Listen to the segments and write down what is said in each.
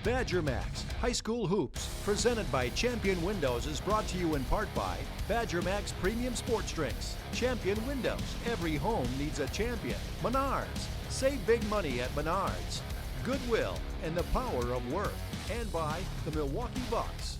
Badger Max High School Hoops, presented by Champion Windows, is brought to you in part by Badger Max Premium Sports Drinks. Champion Windows, every home needs a champion. Menards, save big money at Menards. Goodwill and the power of work. And by the Milwaukee Bucks.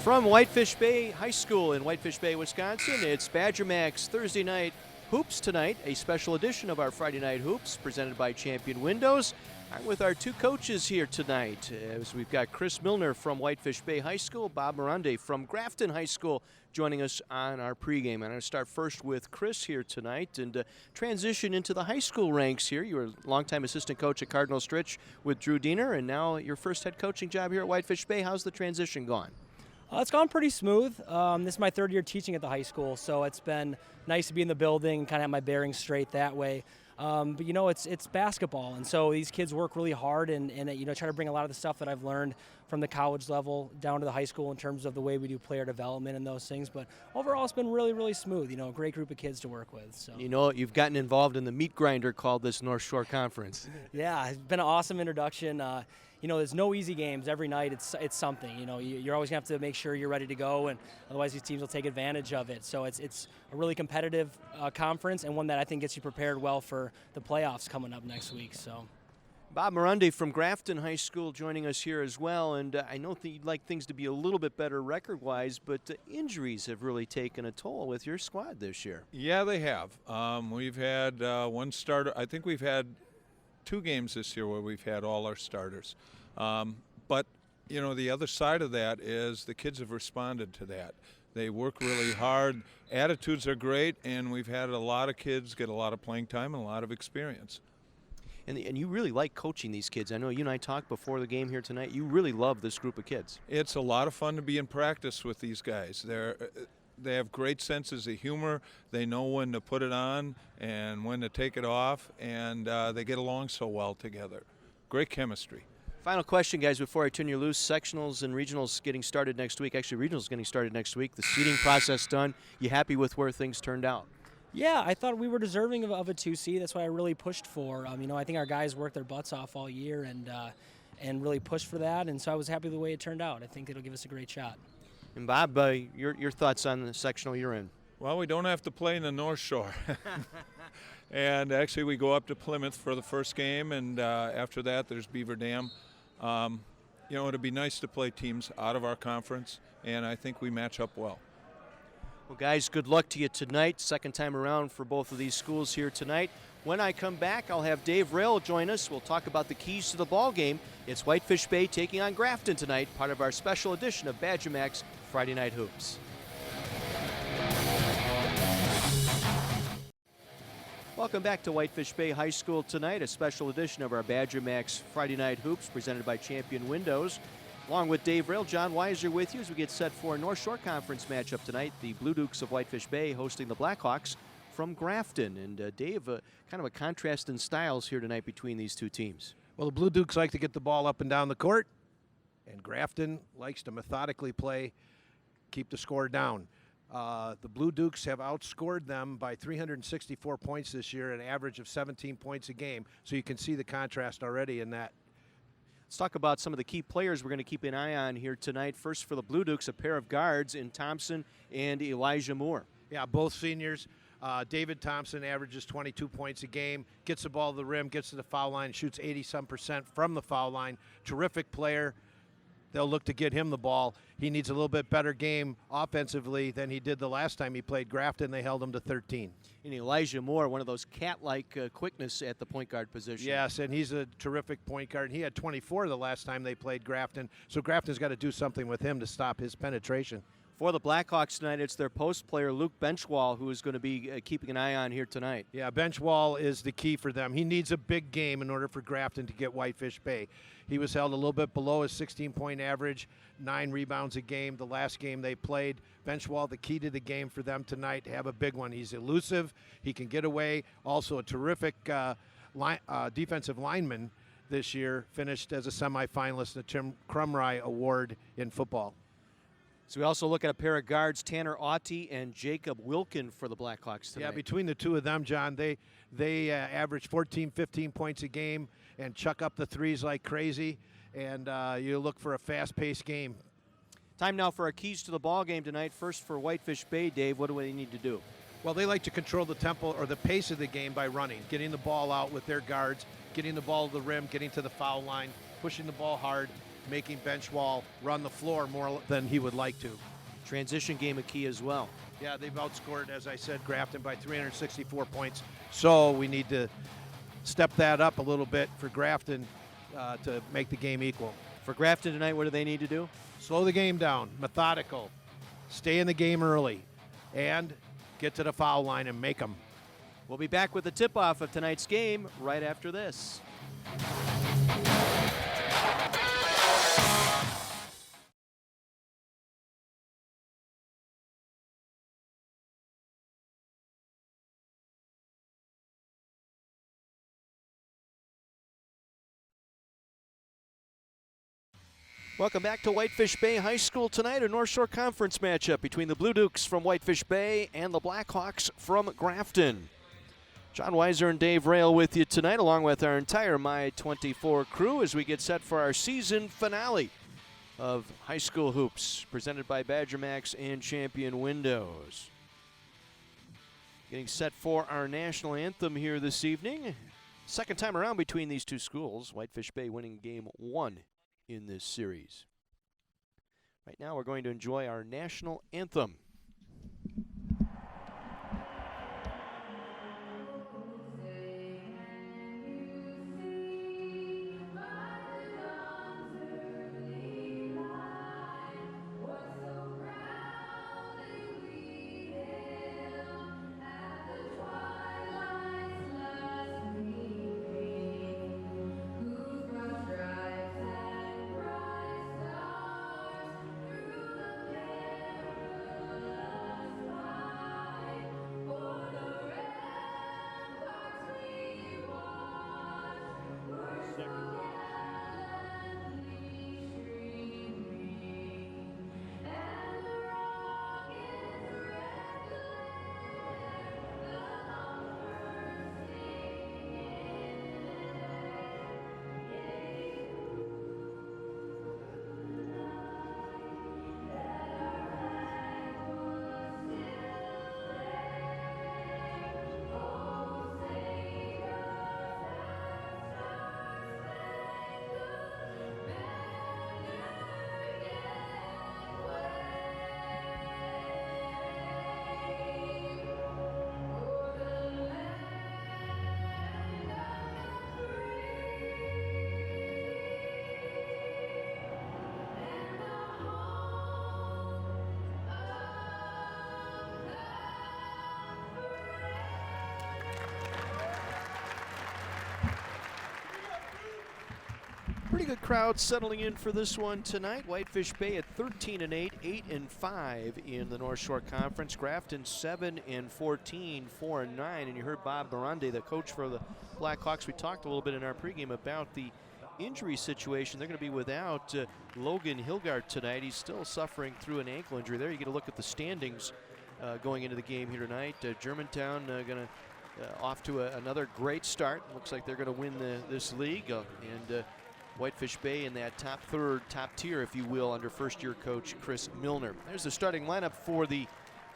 From Whitefish Bay High School in Whitefish Bay, Wisconsin, it's Badger Max Thursday Night Hoops tonight, a special edition of our Friday Night Hoops presented by Champion Windows. I'm with our two coaches here tonight. As we've got Chris Milner from Whitefish Bay High School, Bob Morande from Grafton High School joining us on our pregame. I'm going to start first with Chris here tonight and transition into the high school ranks here. You were a longtime assistant coach at Cardinal Stritch with Drew Diener, and now your first head coaching job here at Whitefish Bay. How's the transition gone? It's gone pretty smooth. This is my third year teaching at the high school, so it's been nice to be in the building and kind of have my bearings straight that way. But, you know, it's basketball, and so these kids work really hard and you know, try to bring a lot of the stuff that I've learned from the college level down to the high school in terms of the way we do player development and those things. But overall, it's been really, really smooth. You know, a great group of kids to work with. So. You know, you've gotten involved in the meat grinder called this North Shore Conference. Yeah, it's been an awesome introduction. You know, there's no easy games every night. It's something. You know, you're always going to have to make sure you're ready to go, and otherwise these teams will take advantage of it. So it's a really competitive conference, and one that I think gets you prepared well for the playoffs coming up next week. So. Bob Morande from Grafton High School joining us here as well, and I know that you'd like things to be a little bit better record-wise, but injuries have really taken a toll with your squad this year. Yeah, they have. We've had one starter. I think we've had 2 games this year where we've had all our starters. But, you know, the other side of that is the kids have responded to that. They work really hard. Attitudes are great, and we've had a lot of kids get a lot of playing time and a lot of experience. And you really like coaching these kids. I know you and I talked before the game here tonight. You really love this group of kids. It's a lot of fun to be in practice with these guys. They have great senses of humor. They know when to put it on and when to take it off, and they get along so well together. Great chemistry. Final question, guys, before I turn you loose. Sectionals and regionals getting started next week. Actually, regionals getting started next week. The seeding process done. You happy with where things turned out? Yeah, I thought we were deserving of a 2C. That's what I really pushed for. You know, I think our guys worked their butts off all year and really pushed for that, and so I was happy with the way it turned out. I think it'll give us a great shot. And Bob, your thoughts on the sectional you're in? Well, we don't have to play in the North Shore. And actually we go up to Plymouth for the first game, and after that there's Beaver Dam. You know, it'd be nice to play teams out of our conference, and I think we match up well. Well, guys, good luck to you tonight. Second time around for both of these schools here tonight. When I come back, I'll have Dave Rail join us. We'll talk about the keys to the ball game. It's Whitefish Bay taking on Grafton tonight, part of our special edition of Badger Max Friday Night Hoops. Welcome back to Whitefish Bay High School tonight, a special edition of our Badger Max Friday Night Hoops presented by Champion Windows. Along with Dave Rail, John Weiser with you as we get set for a North Shore Conference matchup tonight. The Blue Dukes of Whitefish Bay hosting the Blackhawks from Grafton. And Dave, kind of a contrast in styles here tonight between these two teams. Well, the Blue Dukes like to get the ball up and down the court, and Grafton likes to methodically play, keep the score down. The Blue Dukes have outscored them by 364 points this year, an average of 17 points a game. So you can see the contrast already in that. Let's talk about some of the key players we're going to keep an eye on here tonight. First for the Blue Dukes, a pair of guards in Thompson and Elijah Moore. Yeah, both seniors. David Thompson averages 22 points a game, gets the ball to the rim, gets to the foul line, shoots 80-some% from the foul line. Terrific player. They'll look to get him the ball. He needs a little bit better game offensively than he did the last time he played Grafton. They held him to 13. And Elijah Moore, one of those cat-like quickness at the point guard position. Yes, and he's a terrific point guard. He had 24 the last time they played Grafton, so Grafton's got to do something with him to stop his penetration. For the Blackhawks tonight, it's their post player, Luke Benchwall, who is going to be keeping an eye on here tonight. Yeah, Benchwall is the key for them. He needs a big game in order for Grafton to get Whitefish Bay. He was held a little bit below his 16-point average, 9 rebounds a game the last game they played. Benchwall, the key to the game for them tonight, to have a big one. He's elusive. He can get away. Also a terrific defensive lineman this year, finished as a semifinalist in the Tim Crumry Award in football. So we also look at a pair of guards, Tanner Auty and Jacob Wilkin for the Blackhawks tonight. Yeah, between the two of them, John, they average 14, 15 points a game and chuck up the threes like crazy. And you look for a fast-paced game. Time now for our keys to the ball game tonight. First for Whitefish Bay, Dave, what do they need to do? Well, they like to control the tempo or the pace of the game by running, getting the ball out with their guards, getting the ball to the rim, getting to the foul line, pushing the ball hard, making Benchwall run the floor more than he would like to. Transition game a key as well. Yeah, they've outscored, as I said, Grafton by 364 points. So we need to step that up a little bit for Grafton to make the game equal. For Grafton tonight, what do they need to do? Slow the game down, methodical, stay in the game early, and get to the foul line and make them. We'll be back with the tip-off of tonight's game right after this. Welcome back to Whitefish Bay High School tonight, a North Shore Conference matchup between the Blue Dukes from Whitefish Bay and the Blackhawks from Grafton. John Weiser and Dave Rail with you tonight, along with our entire My24 crew as we get set for our season finale of high school hoops, presented by Badger Max and Champion Windows. Getting set for our national anthem here this evening. Second time around between these two schools, Whitefish Bay winning game 1 in this series. Right now we're going to enjoy our national anthem. Pretty good crowd settling in for this one tonight. Whitefish Bay at 13-8, 8-5 in the North Shore Conference. Grafton 7-14, 4-9. And you heard Bob Barande, the coach for the Blackhawks. We talked a little bit in our pregame about the injury situation. They're going to be without Logan Hilgard tonight. He's still suffering through an ankle injury. There you get a look at the standings going into the game here tonight. Germantown going to off to another great start. Looks like they're going to win this league. Whitefish Bay in that top tier, if you will, under first-year coach Chris Milner. There's the starting lineup for the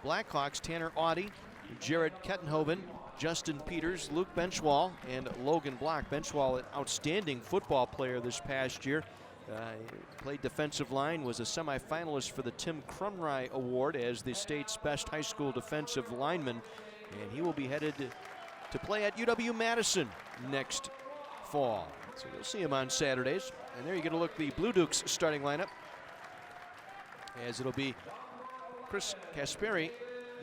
Blackhawks: Tanner Auty, Jared Kettenhoven, Justin Peters, Luke Benchwall, and Logan Block. Benchwall, an outstanding football player this past year. Played defensive line, was a semifinalist for the Tim Crumry Award as the state's best high school defensive lineman, and he will be headed to play at UW-Madison next fall. So you'll see him on Saturdays. And there you get a look at the Blue Dukes starting lineup, as it'll be Chris Kasperi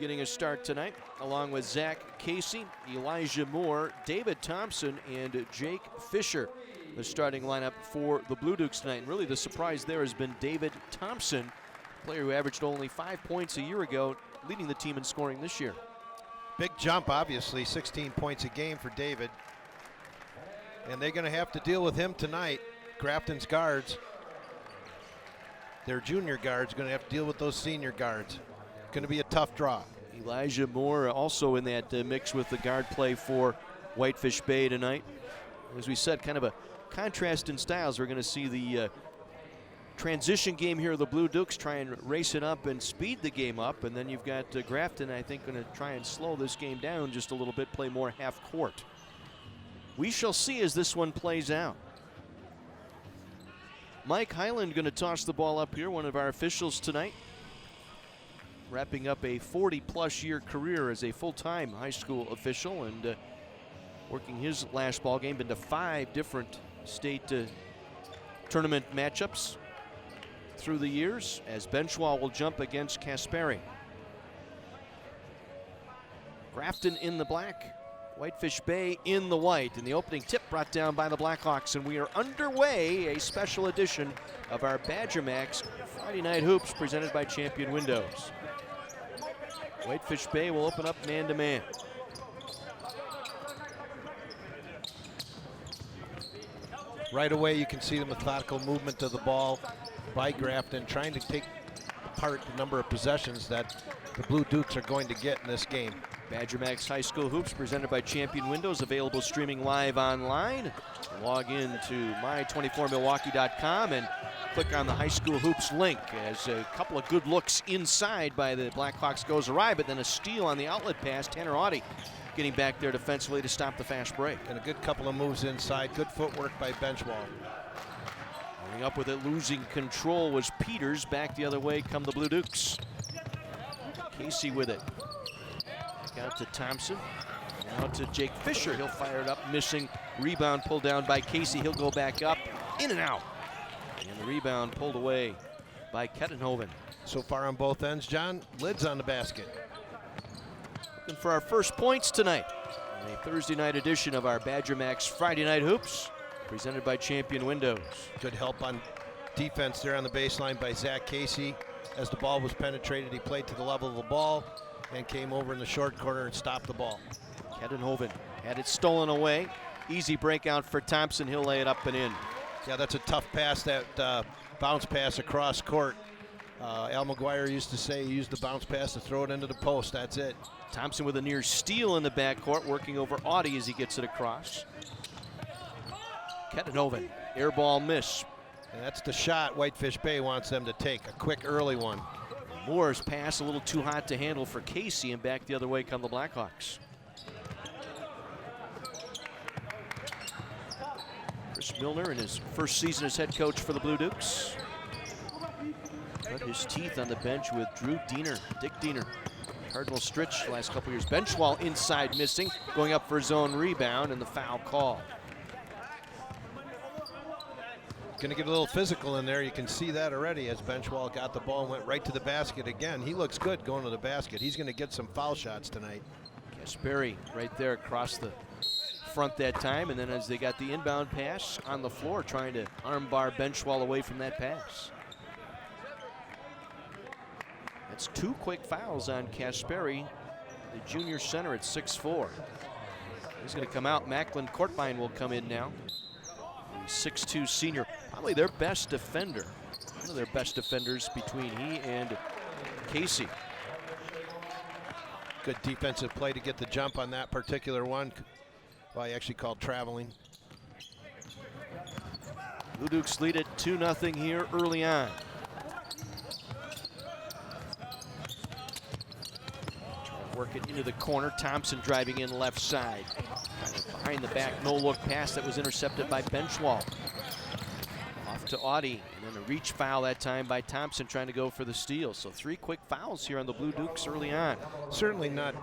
getting a start tonight, along with Zach Casey, Elijah Moore, David Thompson, and Jake Fisher. The starting lineup for the Blue Dukes tonight. And really the surprise there has been David Thompson, player who averaged only 5 points a year ago, leading the team in scoring this year. Big jump, obviously, 16 points a game for David. And they're going to have to deal with him tonight, Grafton's guards. their junior guards going to have to deal with those senior guards. Going to be a tough draw. Elijah Moore also in that mix with the guard play for Whitefish Bay tonight. As we said, kind of a contrast in styles. We're going to see the transition game here of the Blue Dukes try and race it up and speed the game up. And then you've got Grafton, I think, going to try and slow this game down just a little bit, play more half court. We shall see as this one plays out. Mike Highland going to toss the ball up here, one of our officials tonight. Wrapping up a 40-plus year career as a full-time high school official and working his last ball game. Been to 5 different state tournament matchups through the years as Benchwall will jump against Kasperi. Grafton in the black, Whitefish Bay in the white, and the opening tip brought down by the Blackhawks, and we are underway a special edition of our Badger Max Friday Night Hoops presented by Champion Windows. Whitefish Bay will open up man-to-man. Right away, you can see the methodical movement of the ball by Grafton, trying to take apart the number of possessions that the Blue Dukes are going to get in this game. Badger Max High School Hoops presented by Champion Windows, available streaming live online. Log in to my24milwaukee.com and click on the High School Hoops link as a couple of good looks inside by the Blackhawks goes awry, but then a steal on the outlet pass. Tanner Audie getting back there defensively to stop the fast break. And a good couple of moves inside. Good footwork by Benchwall. Coming up with it, losing control was Peters. Back the other way come the Blue Dukes. Casey with it. Back out to Thompson. Now to Jake Fisher. He'll fire it up, missing. Rebound pulled down by Casey. He'll go back up, in and out. And the rebound pulled away by Kettenhoven. So far on both ends, John, lids on the basket. Looking for our first points tonight on a Thursday night edition of our Badger Max Friday Night Hoops, presented by Champion Windows. Good help on defense there on the baseline by Zach Casey. As the ball was penetrated, he played to the level of the ball and came over in the short corner and stopped the ball. Kettenhoven had it stolen away. Easy breakout for Thompson. He'll lay it up and in. Yeah, that's a tough pass, that bounce pass across court. Al McGuire used to say he used the bounce pass to throw it into the post. That's it. Thompson with a near steal in the backcourt, working over Audie as he gets it across. Kettenhoven, air ball miss. And that's the shot Whitefish Bay wants them to take, a quick early one. Moore's pass a little too hot to handle for Casey, and back the other way come the Blackhawks. Chris Milner in his first season as head coach for the Blue Dukes. Cut his teeth on the bench with Drew Diener, Dick Diener. Cardinal Stritch last couple years. Benchwall inside missing, going up for his own rebound, and the foul call. Going to get a little physical in there. You can see that already as Benchwall got the ball and went right to the basket again. He looks good going to the basket. He's going to get some foul shots tonight. Kasperi right there across the front that time, and then as they got the inbound pass on the floor, trying to armbar Benchwall away from that pass. That's 2 quick fouls on Kasperi, the junior center at 6'4". He's going to come out. Macklin Courtbine will come in now. 6'2" senior, probably their best defender. One of their best defenders between he and Casey. Good defensive play to get the jump on that particular one. Well, he actually called traveling. Blue Dukes lead it 2-0 here early on. Work it into the corner. Thompson driving in left side. Kind of behind the back, no look pass that was intercepted by Benchwall. Off to Audie, and then a reach foul that time by Thompson trying to go for the steal. So 3 quick fouls here on the Blue Dukes early on. Certainly not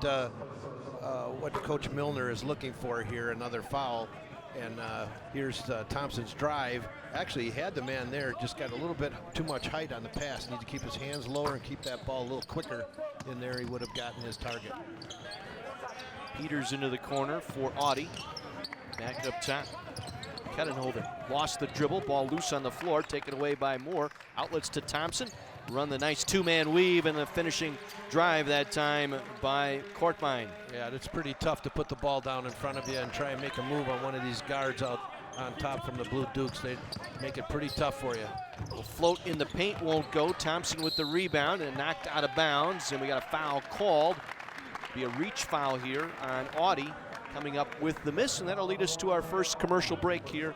what Coach Milner is looking for here, another foul. And here's Thompson's drive. Actually, he had the man there, just got a little bit too much height on the pass. Need to keep his hands lower and keep that ball a little quicker. In there, he would have gotten his target. Peters into the corner for Audie. Back up top. Kettenhoven lost the dribble. Ball loose on the floor. Taken away by Moore. Outlets to Thompson. Run the nice 2-man weave and the finishing drive that time by Courtbine. Yeah, it's pretty tough to put the ball down in front of you and try and make a move on one of these guards out on top from the Blue Dukes. They make it pretty tough for you. Will float in the paint, won't go. Thompson with the rebound and knocked out of bounds, and we got a foul called. Be a reach foul here on Audie, coming up with the miss, and that'll lead us to our first commercial break here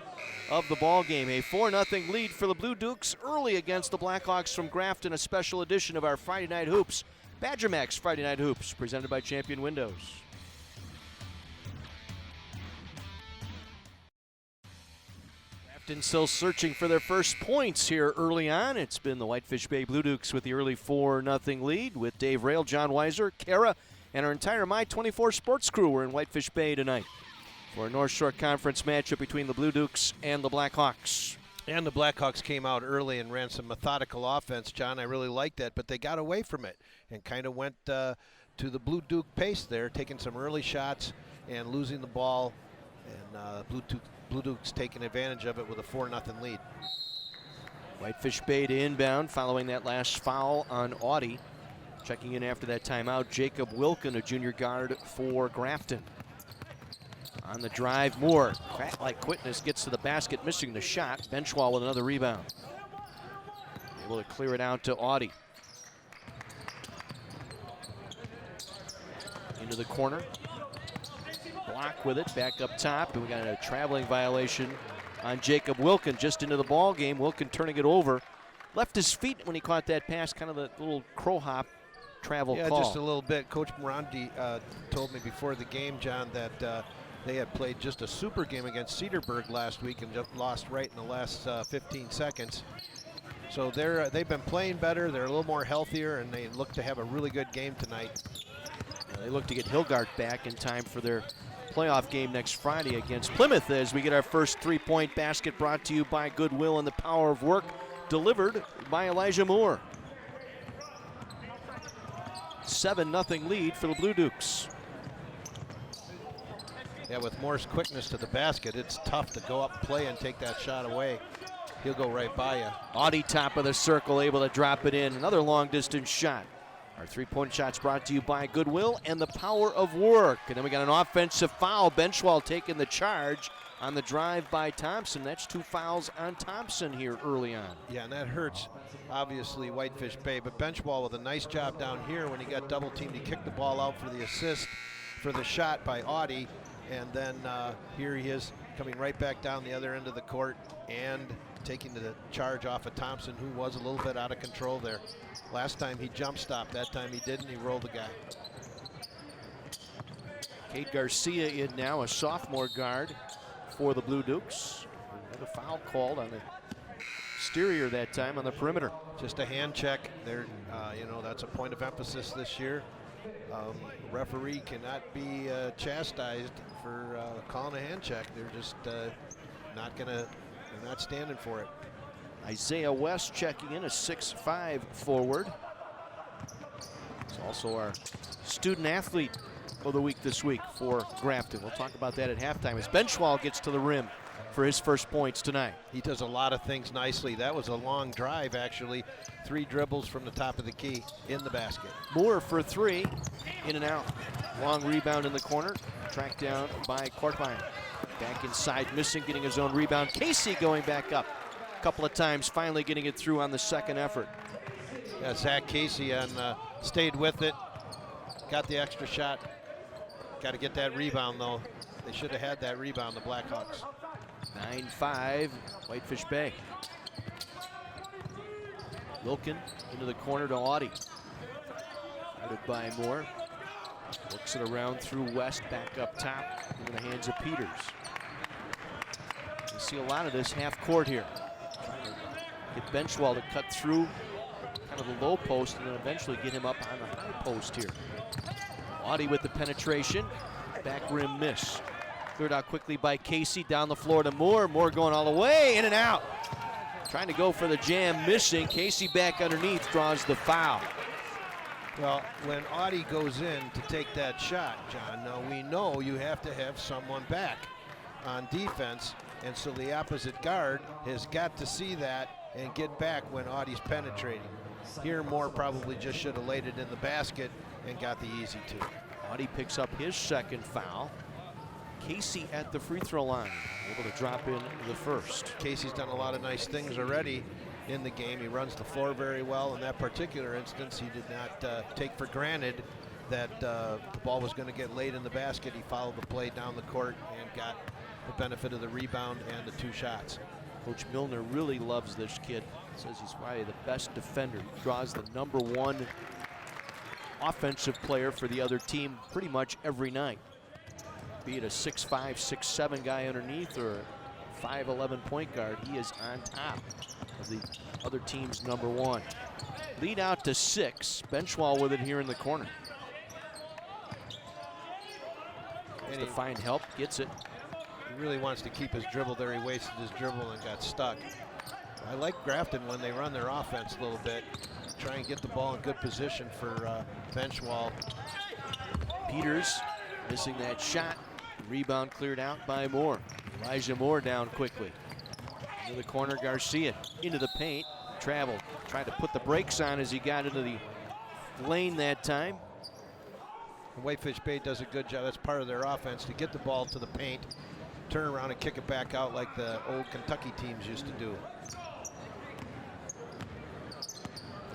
of the ball game. A 4-0 lead for the Blue Dukes early against the Blackhawks from Grafton, a special edition of our Friday Night Hoops. Badger Max Friday Night Hoops, presented by Champion Windows. Grafton still searching for their first points here early on. It's been the Whitefish Bay Blue Dukes with the early 4-0 lead with Dave Rail, John Weiser, Kara, and our entire My24 sports crew. We're in Whitefish Bay tonight for a North Shore Conference matchup between the Blue Dukes and the Blackhawks. And the Blackhawks came out early and ran some methodical offense, John. I really liked that, but they got away from it and kind of went to the Blue Duke pace there, taking some early shots and losing the ball. And Blue Dukes taking advantage of it with a 4-0 lead. Whitefish Bay to inbound following that last foul on Audie. Checking in after that timeout, Jacob Wilkin, a junior guard for Grafton. On the drive, Moore, like quickness, gets to the basket, missing the shot. Benchwall with another rebound. Able to clear it out to Audie. Into the corner. Block with it, back up top, and we got a traveling violation on Jacob Wilkin just into the ball game. Wilkin turning it over. Left his feet when he caught that pass, kind of the little crow hop travel call. Yeah, just a little bit. Coach Morandi told me before the game, John, that they had played just a super game against Cedarburg last week and just lost right in the last 15 seconds. So they've been playing better. They're a little more healthier, and they look to have a really good game tonight. They look to get Hilgard back in time for their playoff game next Friday against Plymouth as we get our first three-point basket brought to you by Goodwill and the Power of Work, delivered by Elijah Moore. 7-0 lead for the Blue Dukes. Yeah, with Moore's quickness to the basket, it's tough to go up, play, and take that shot away. He'll go right by you. Audie, top of the circle, able to drop it in. Another long-distance shot. Our three-point shots brought to you by Goodwill and the Power of Work. And then we got an offensive foul. Benchwall taking the charge on the drive by Thompson. That's 2 fouls on Thompson here early on. Yeah, and that hurts, obviously, Whitefish Bay. But Benchwall with a nice job down here when he got double-teamed. He kicked the ball out for the assist for the shot by Audie. And then here he is coming right back down the other end of the court and taking the charge off of Thompson, who was a little bit out of control there. Last time he jump stopped. That time he didn't. He rolled the guy. Cade Garcia in now, a sophomore guard for the Blue Dukes. Another foul called on the exterior that time on the perimeter. Just a hand check. There, that's a point of emphasis this year. Referee cannot be chastised for calling a hand check. They're just they're not standing for it. Isaiah West checking in, a 6'5" forward. He's also our student athlete of the week this week for Grafton. We'll talk about that at halftime as Benchwall gets to the rim for his first points tonight. He does a lot of things nicely. That was a long drive, actually. 3 dribbles from the top of the key in the basket. Moore for 3, in and out. Long rebound in the corner, tracked down by Kortmeyer. Back inside, missing, getting his own rebound. Casey going back up a couple of times, finally getting it through on the second effort. Yeah, Zach Casey stayed with it, got the extra shot. Got to get that rebound, though. They should have had that rebound, the Blackhawks. 9-5, Whitefish Bay. Wilkin into the corner to Audie. Guarded by Moore. Looks it around through West, back up top into the hands of Peters. You see a lot of this half court here. Trying to get Benchwall to cut through kind of the low post and then eventually get him up on the high post here. Audie with the penetration, back rim miss. Cleared out quickly by Casey, down the floor to Moore. Moore going all the way, in and out. Trying to go for the jam, missing. Casey back underneath, draws the foul. Well, when Audie goes in to take that shot, John, now we know you have to have someone back on defense, and so the opposite guard has got to see that and get back when Audie's penetrating. Here, Moore probably just should have laid it in the basket and got the easy 2. Audie picks up his second foul. Casey at the free throw line, able to drop in the first. Casey's done a lot of nice things already in the game. He runs the floor very well. In that particular instance, he did not take for granted that the ball was going to get laid in the basket. He followed the play down the court and got the benefit of the rebound and the 2 shots. Coach Milner really loves this kid. Says he's probably the best defender. He draws the #1 offensive player for the other team pretty much every night. Be it a 6'5", 6'7" guy underneath or a 5'11" point guard, he is on top of the other team's #1. Lead out to 6. Benchwall with it here in the corner. And to find help, gets it. He really wants to keep his dribble there. He wasted his dribble and got stuck. I like Grafton when they run their offense a little bit. Try and get the ball in good position for Benchwall. Peters missing that shot. Rebound cleared out by Moore. Elijah Moore down quickly. Into the corner, Garcia into the paint. Traveled, tried to put the brakes on as he got into the lane that time. Whitefish Bay does a good job. That's part of their offense, to get the ball to the paint, turn around and kick it back out like the old Kentucky teams used to do.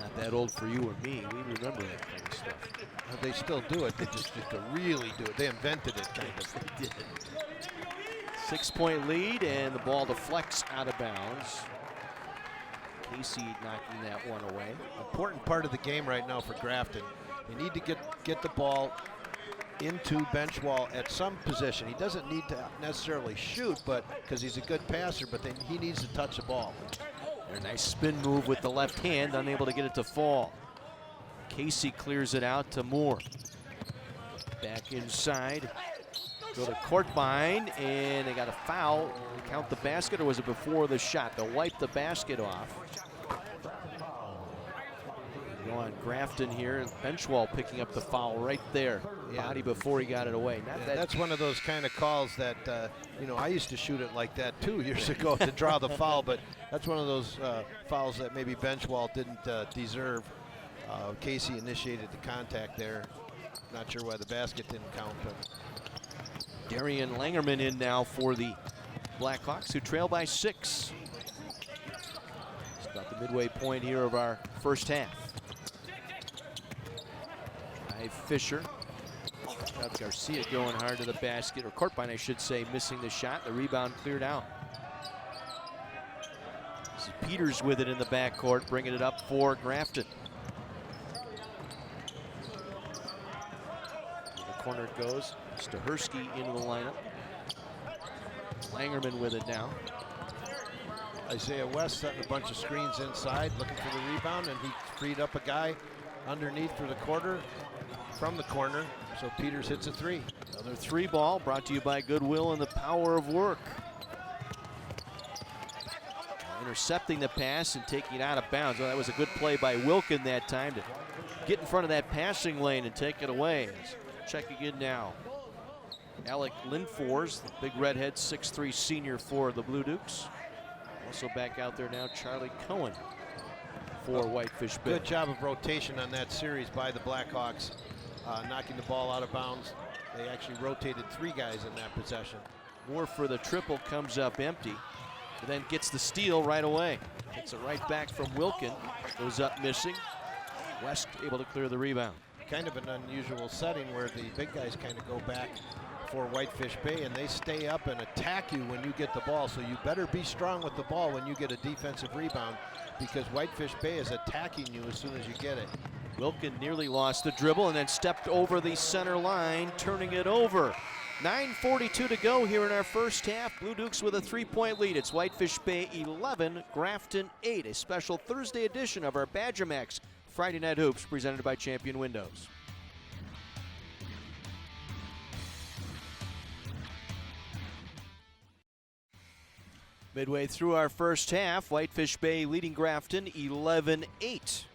Not that old for you or me. We remember that kind of stuff. They still do it. They just used to really do it. They invented it, kind of. They did. 6-point lead, and the ball deflects out of bounds. Casey knocking that one away. Important part of the game right now for Grafton. You need to get the ball into Benchwall at some position. He doesn't need to necessarily shoot, but because he's a good passer, but then he needs to touch the ball. A nice spin move with the left hand, unable to get it to fall. Casey clears it out to Moore. Back inside. Go to Courtbine, and they got a foul. Count the basket, or was it before the shot? They'll wipe the basket off. Go on Grafton here. Benchwall picking up the foul right there. Yeah. Body before he got it away. That's one of those kind of calls that, you know, I used to shoot it like that 2 years ago to draw the foul, but that's one of those fouls that maybe Benchwall didn't deserve. Casey initiated the contact there. Not sure why the basket didn't count, but Darian Langerman in now for the Blackhawks, who trail by 6. It's about the midway point here of our first half. Fisher. Got Garcia going hard to the basket, or Courtbine, I should say, missing the shot. The rebound cleared out. This is Peters with it in the backcourt, bringing it up for Grafton. In the corner it goes. Stahersky into the lineup. Langerman with it now. Isaiah West setting a bunch of screens inside, looking for the rebound, and he freed up a guy underneath for the quarter. From the corner, so Peters hits a 3. Another 3 ball brought to you by Goodwill and the Power of Work. Intercepting the pass and taking it out of bounds. Well, that was a good play by Wilkin that time to get in front of that passing lane and take it away. Check again now. Alec Lindfors, the big redhead, 6'3" senior for the Blue Dukes. Also back out there now, Charlie Cohen for Whitefish Bay. Good job of rotation on that series by the Blackhawks. Knocking the ball out of bounds. They actually rotated 3 guys in that possession. Moore for the triple comes up empty, but then gets the steal right away. Takes it right back from Wilkin. Goes up missing. West able to clear the rebound. Kind of an unusual setting where the big guys kind of go back for Whitefish Bay, and they stay up and attack you when you get the ball. So you better be strong with the ball when you get a defensive rebound, because Whitefish Bay is attacking you as soon as you get it. Wilkin nearly lost the dribble and then stepped over the center line, turning it over. 9:42 to go here in our first half. Blue Dukes with a 3-point lead. It's Whitefish Bay 11, Grafton 8. A special Thursday edition of our Badger Max Friday Night Hoops presented by Champion Windows. Midway through our first half, Whitefish Bay leading Grafton 11-8.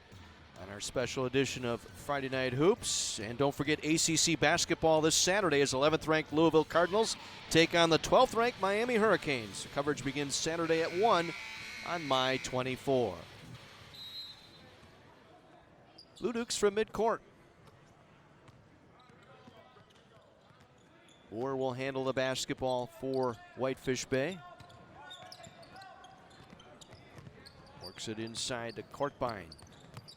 On our special edition of Friday Night Hoops. And don't forget ACC basketball this Saturday as 11th-ranked Louisville Cardinals take on the 12th-ranked Miami Hurricanes. Coverage begins Saturday at 1 on My 24. Blue Dukes from midcourt. Moore will handle the basketball for Whitefish Bay. Works it inside to Courtbine.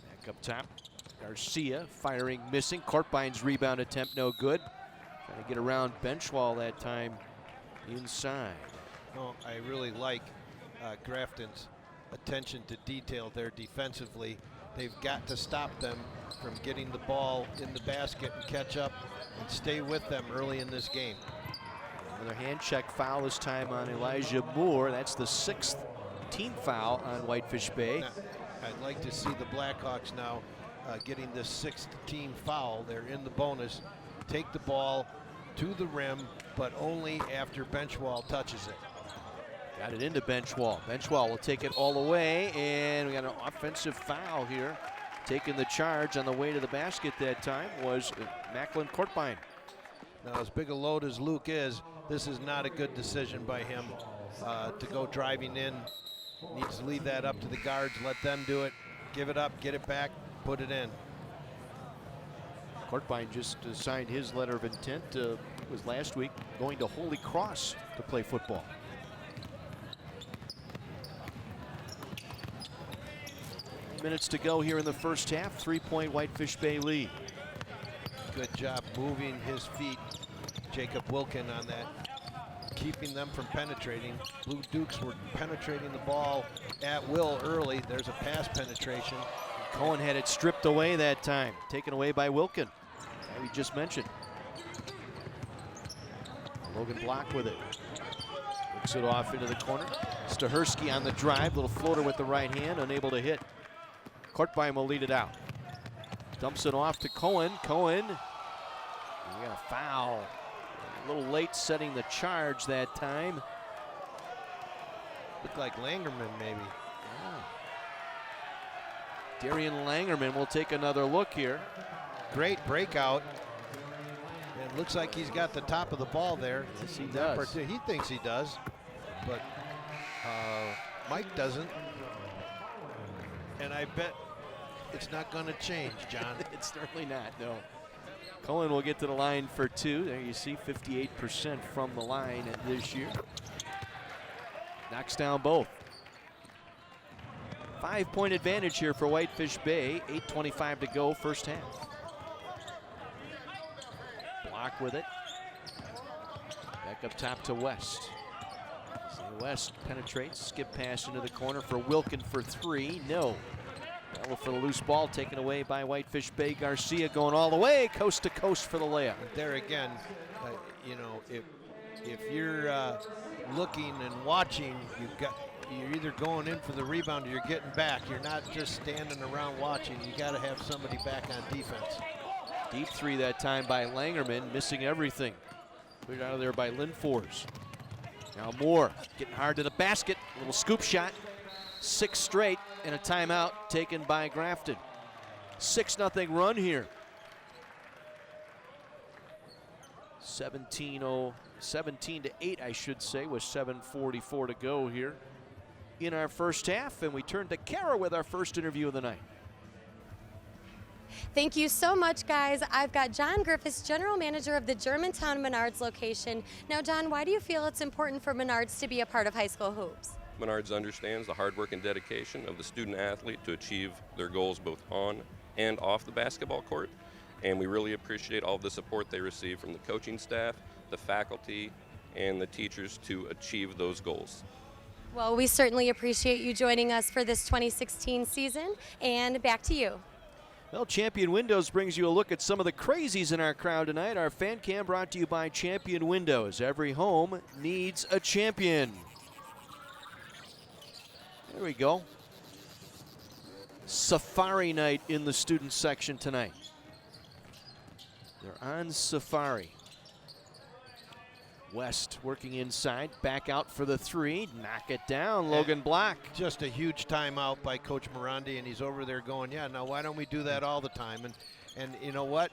Back up top. Garcia firing, missing. Courtbine's rebound attempt no good. Trying to get around Benchwall that time inside. No, I really like Grafton's attention to detail there defensively. They've got to stop them from getting the ball in the basket and catch up and stay with them early in this game. Another hand check foul this time on Elijah Moore. That's the 6th team foul on Whitefish Bay. Now, I'd like to see the Blackhawks now getting this 6th team foul. They're in the bonus. Take the ball to the rim, but only after Benchwall touches it. Got it into Benchwall. Benchwall will take it all the way, and we got an offensive foul here. Taking the charge on the way to the basket that time was Macklin Courtbine. Now, as big a load as Luke is, this is not a good decision by him to go driving in. Needs to leave that up to the guards, let them do it, give it up, get it back, put it in. Courtbine just signed his letter of intent, was last week, going to Holy Cross to play football. Minutes to go here in the first half. 3-point Whitefish Bay lead. Good job moving his feet, Jacob Wilkin, on that, keeping them from penetrating. Blue Dukes were penetrating the ball at will early. There's a pass penetration. Cohen had it stripped away that time, taken away by Wilkin, we just mentioned. Logan Block with it. Looks it off into the corner. Stahersky on the drive, little floater with the right hand, unable to hit. Courtbine will lead it out. Dumps it off to Cohen. Cohen, we got a foul. A little late setting the charge that time. Looked like Langerman maybe. Yeah. Darian Langerman will take another look here. Great breakout. And it looks like he's got the top of the ball there. Yes, he does. He thinks he does, but Mike doesn't. And I bet it's not going to change, John. It's certainly not, no. Cohen will get to the line for two. There you see 58% from the line this year. Knocks down both. 5-point advantage here for Whitefish Bay. 8:25 to go, first half. Block with it. Back up top to West. West penetrates, skip pass into the corner for Wilkin for three. No. Battle for the loose ball taken away by Whitefish Bay. Garcia going all the way, coast to coast for the layup. There again, you know, if you're looking and watching, you're either going in for the rebound or you're getting back. You're not just standing around watching. You got to have somebody back on defense. Deep three that time by Langerman, missing everything. Put out of there by Linfors. Now Moore getting hard to the basket. Little scoop shot. 6 straight and a timeout taken by Grafton. 6-0 run here. 17 to 8, I should say, with 7:44 to go here in our first half. And we turn to Kara with our first interview of the night. Thank you so much, guys. I've got John Griffiths, General Manager of the Germantown Menards location. Now, John, why do you feel it's important for Menards to be a part of high school hoops? Menards understands the hard work and dedication of the student athlete to achieve their goals both on and off the basketball court. And we really appreciate all of the support they receive from the coaching staff, the faculty, and the teachers to achieve those goals. Well, we certainly appreciate you joining us for this 2016 season, and back to you. Well, Champion Windows brings you a look at some of the crazies in our crowd tonight. Our fan cam brought to you by Champion Windows. Every home needs a champion. There we go. Safari night in the student section tonight. They're on safari. West working inside, back out for the three, knock it down, Logan Block. Just a huge timeout by Coach Morandi, and he's over there going, yeah, now why don't we do that all the time? And you know what?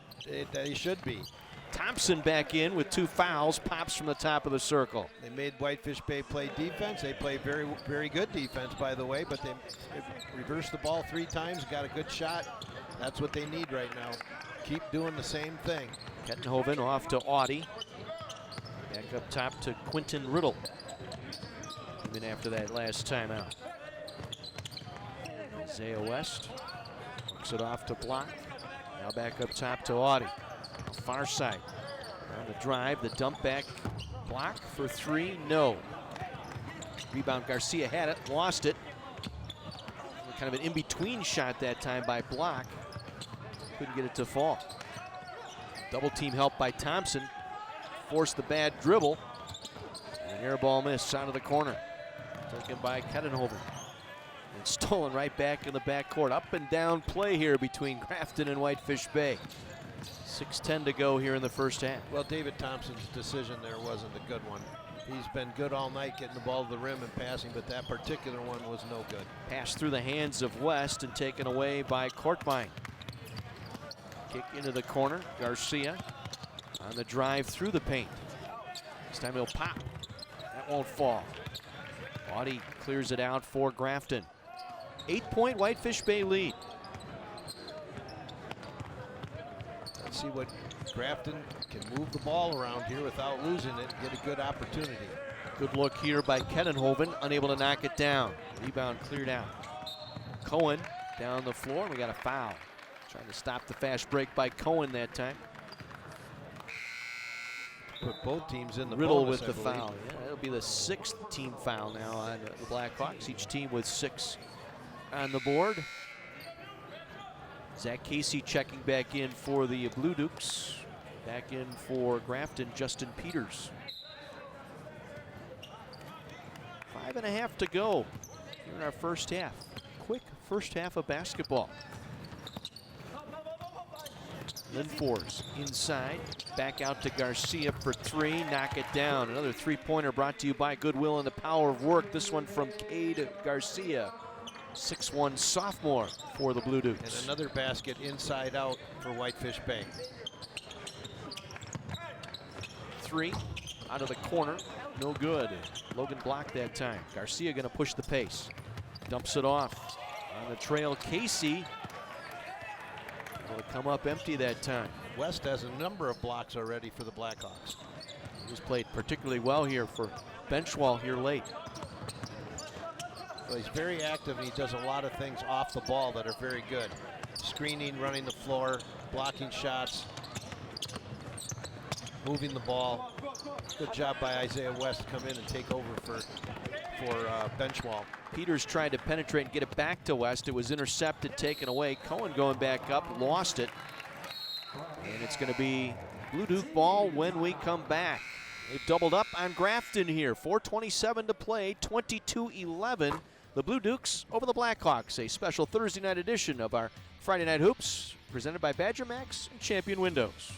They should be. Thompson back in with 2 fouls, pops from the top of the circle. They made Whitefish Bay play defense. They play very, very good defense, by the way, but they reversed the ball 3 times, got a good shot. That's what they need right now. Keep doing the same thing. Kettenhoven off to Audie. Back up top to Quentin Riddle, even after that last timeout. Isaiah West works it off to Block. Now back up top to Audie. Far side. On the drive, the dump back. Block for three, no. Rebound, Garcia had it, lost it. Kind of an in-between shot that time by Block. Couldn't get it to fall. Double team help by Thompson. Forced the bad dribble. And an air ball miss out of the corner. Taken by Kettenhoven. And stolen right back in the backcourt. Up and down play here between Grafton and Whitefish Bay. 6:10 to go here in the first half. Well, David Thompson's decision there wasn't a good one. He's been good all night getting the ball to the rim and passing, but that particular one was no good. Pass through the hands of West and taken away by Courtbine. Kick into the corner. Garcia on the drive through the paint. This time he'll pop. That won't fall. Audie clears it out for Grafton. 8-point Whitefish Bay lead. Let's see what Grafton can move the ball around here without losing it and get a good opportunity. Good look here by Kettenhoven, unable to knock it down. Rebound cleared out. Cohen down the floor. We got a foul. Trying to stop the fast break by Cohen that time. Put both teams in the Riddle bonus, with the I believe. foul. Yeah, it'll be the 6th team foul now on the Blackhawks. Each team with 6 on the board. Zach Casey checking back in for the Blue Dukes. Back in for Grafton, Justin Peters. 5.5 to go here in our first half. Quick first half of basketball. Linfors inside, back out to Garcia for three, knock it down. Another three-pointer brought to you by Goodwill and the Power of Work. This one from Cade Garcia, 6'1" sophomore for the Blue Dukes. And another basket inside out for Whitefish Bay. Three out of the corner, no good. Logan blocked that time. Garcia gonna push the pace. Dumps it off. On the trail, Casey will come up empty that time. West has a number of blocks already for the Blackhawks. He's played particularly well here for Benchwall here late. Well, he's very active and he does a lot of things off the ball that are very good. Screening, running the floor, blocking shots, moving the ball. Good job by Isaiah West to come in and take over for Benchwall. Peters tried to penetrate and get it back to West. It was intercepted, taken away. Cohen going back up, lost it. And it's going to be Blue Duke ball when we come back. They've doubled up on Grafton here. 4:27 to play, 22-11. The Blue Dukes over the Blackhawks. A special Thursday night edition of our Friday Night Hoops, presented by Badger Max and Champion Windows.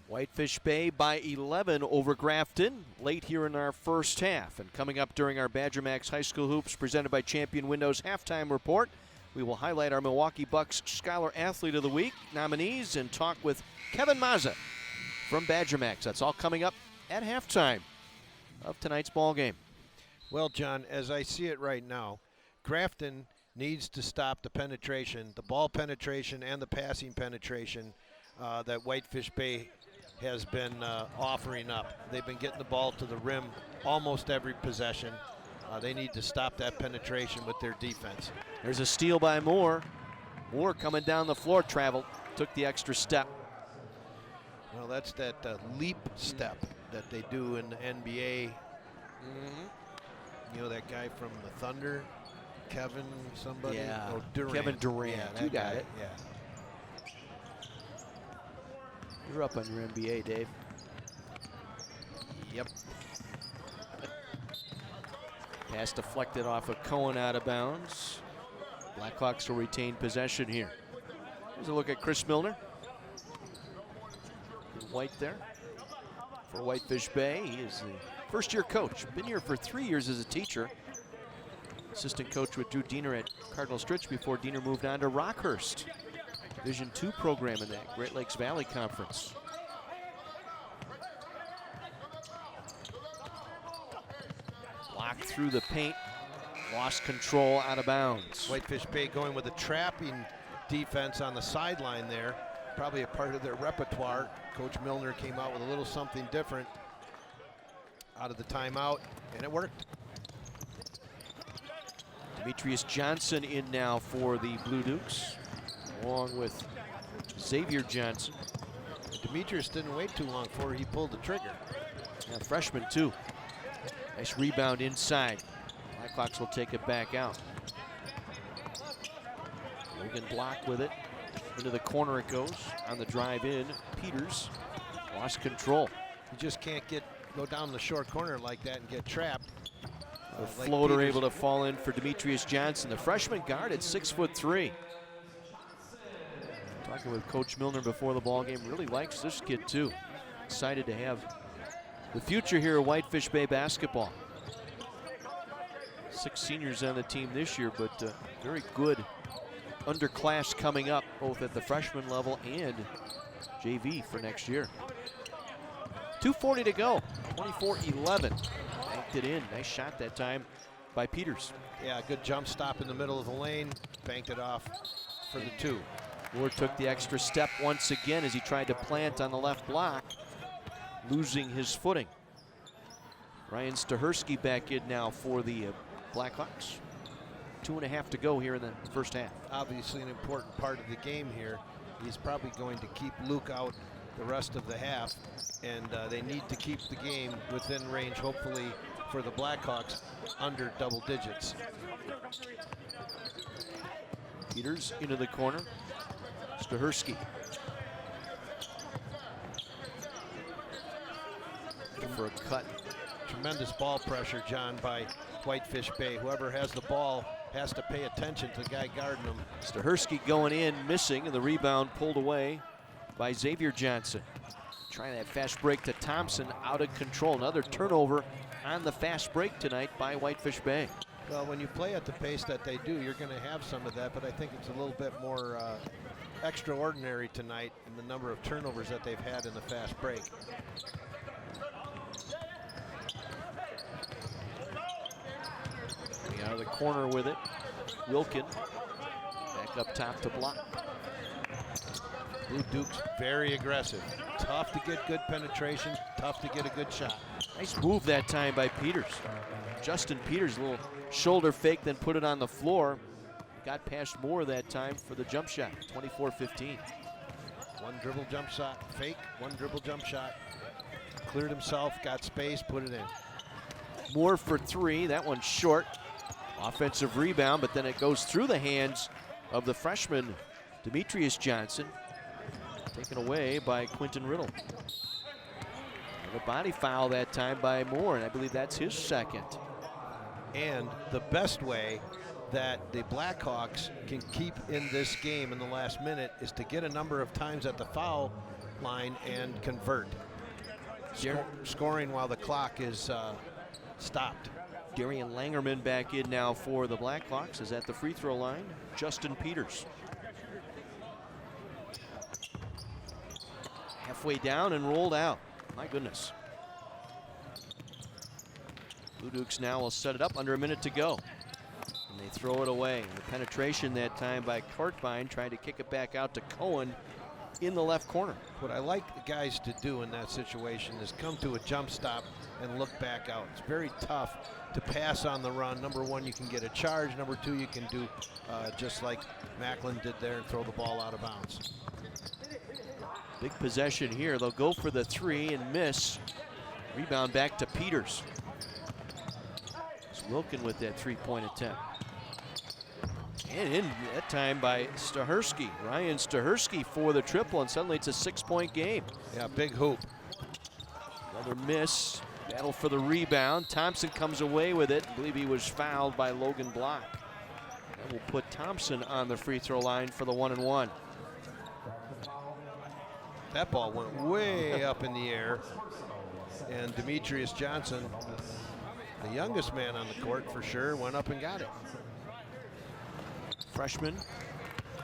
Whitefish Bay by 11 over Grafton late here in our first half. And coming up during our Badger Max High School Hoops presented by Champion Windows halftime report, we will highlight our Milwaukee Bucks Scholar Athlete of the Week nominees and talk with Kevin Mazza from Badger Max. That's all coming up at halftime of tonight's ball game. Well, John, as I see it right now, Grafton needs to stop the penetration, the ball penetration and the passing penetration that Whitefish Bay has been offering up. They've been getting the ball to the rim almost every possession. They need to stop that penetration with their defense. There's a steal by Moore. Moore coming down the floor, traveled, took the extra step. Well, that's that leap step that they do in the NBA. You know that guy from the Thunder, Kevin somebody? Yeah, Oh, Durant. Kevin Durant. Yeah, You that got guy. it. Yeah. You're up on your NBA, Dave. Yep. Pass deflected off of Cohen out of bounds. Blackhawks will retain possession here. Here's a look at Chris Milner. White there for Whitefish Bay. He is the first-year coach. Been here for 3 years as a teacher. Assistant coach with Drew Diener at Cardinal Stritch before Diener moved on to Rockhurst. Division II program in that Great Lakes Valley Conference. Blocked through the paint, lost control out of bounds. Whitefish Bay going with a trapping defense on the sideline there. probably a part of their repertoire. Coach Milner came out with a little something different out of the timeout, and it worked. Demetrius Johnson in now for the Blue Dukes, along with Xavier Johnson. Demetrius didn't wait too long before he pulled the trigger. Yeah, freshman too. Nice rebound inside. Blackhawks will take it back out. Logan Block with it. Into the corner it goes. On the drive in, Peters lost control. You just can't go down the short corner like that and get trapped. The Like floater Peters. able to fall in for Demetrius Johnson. The freshman guard at 6'3". Talking with Coach Milner before the ball game, really likes this kid too. Excited to have the future here at Whitefish Bay basketball. 6 seniors on the team this year, but very good underclass coming up, both at the freshman level and JV for next year. 2:40 to go, 24-11. Banked it in, nice shot that time by Peters. Yeah, good jump stop in the middle of the lane, banked it off for the 2. Ward took the extra step once again as he tried to plant on the left block, losing his footing. Ryan Stahersky back in now for the Blackhawks. 2.5 to go here in the first half. Obviously an important part of the game here. He's probably going to keep Luke out the rest of the half, and they need to keep the game within range, hopefully, for the Blackhawks under double digits. Peters into the corner. Stahersky. For a cut. Tremendous ball pressure, John, by Whitefish Bay. Whoever has the ball has to pay attention to the guy guarding them. Stahersky going in, missing, and the rebound pulled away by Xavier Johnson. Trying that fast break to Thompson, out of control. Another turnover on the fast break tonight by Whitefish Bay. Well, when you play at the pace that they do, you're going to have some of that, but I think it's a little bit more extraordinary tonight in the number of turnovers that they've had in the fast break. Out of the corner with it. Wilkin back up top to Block. Blue Dukes very aggressive. Tough to get good penetration, tough to get a good shot. Nice move that time by Peters. Justin Peters, a little shoulder fake, then put it on the floor. Got past Moore that time for the jump shot, 24-15. One dribble jump shot, fake, one dribble jump shot. Cleared himself, got space, put it in. Moore for 3, that one's short. Offensive rebound, but then it goes through the hands of the freshman, Demetrius Johnson. Taken away by Quentin Riddle. And a body foul that time by Moore, and I believe that's his second. And the best way that the Blackhawks can keep in this game in the last minute is to get a number of times at the foul line and convert. Scoring while the clock is stopped. Darian Langerman back in now for the Blackhawks is at the free throw line. Justin Peters. Halfway down and rolled out. My goodness. Blue Dukes now will set it up under a minute to go. And they throw it away. And the penetration that time by Cartbine, trying to kick it back out to Cohen in the left corner. What I like the guys to do in that situation is come to a jump stop and look back out. It's very tough to pass on the run. Number one, you can get a charge. Number two, you can do just like Macklin did there and throw the ball out of bounds. Big possession here. They'll go for the 3 and miss. Rebound back to Peters. It's Wilkin with that 3-point attempt. And in that time by Stahersky. Ryan Stahersky for the triple, and suddenly it's a 6-point game. Yeah, big hoop. Another miss. Battle for the rebound. Thompson comes away with it. I believe he was fouled by Logan Block. That will put Thompson on the free throw line for the 1-and-1. That ball went way up in the air. And Demetrius Johnson, the youngest man on the court for sure, went up and got it. Freshman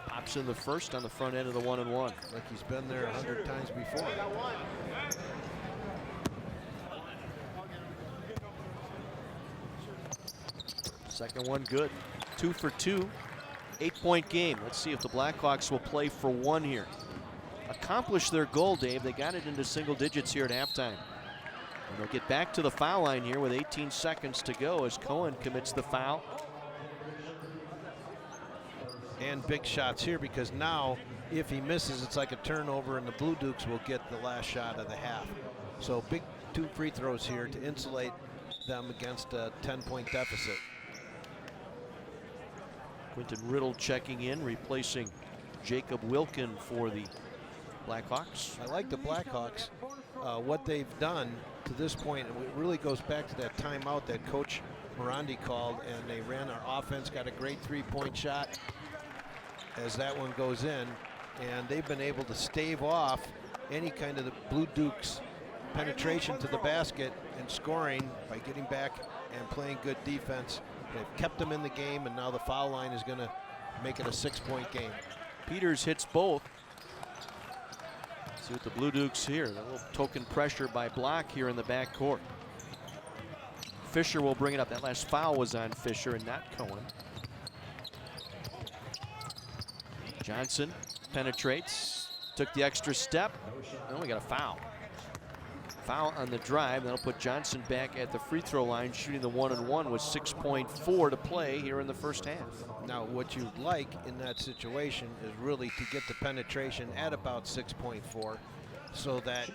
pops in the first on the front end of the 1-and-1. Like he's been there 100 times before. Second one good. 2 for 2. 8-point game. Let's see if the Blackhawks will play for 1 here. accomplish their goal, Dave. They got it into single digits here at halftime. And they'll get back to the foul line here with 18 seconds to go as Cohen commits the foul. And big shots here, because now if he misses, it's like a turnover, and the Blue Dukes will get the last shot of the half. So big 2 free throws here to insulate them against a 10-point deficit. Quentin Riddle checking in, replacing Jacob Wilkin for the Blackhawks. I like the Blackhawks. What they've done to this point, and it really goes back to that timeout that Coach Morandi called, and they ran our offense, got a great 3-point shot as that one goes in, and they've been able to stave off any kind of the Blue Dukes penetration to the basket and scoring by getting back and playing good defense. They've kept them in the game, and now the foul line is going to make it a 6-point game. Peters hits both. See what the Blue Dukes here. A little token pressure by Block here in the backcourt. Fisher will bring it up. That last foul was on Fisher and not Cohen. Johnson penetrates, took the extra step. Now we got a foul. Foul on the drive. That'll put Johnson back at the free throw line, shooting the 1-and-1 with 6.4 to play here in the first half. Now, what you'd like in that situation is really to get the penetration at about 6.4, so that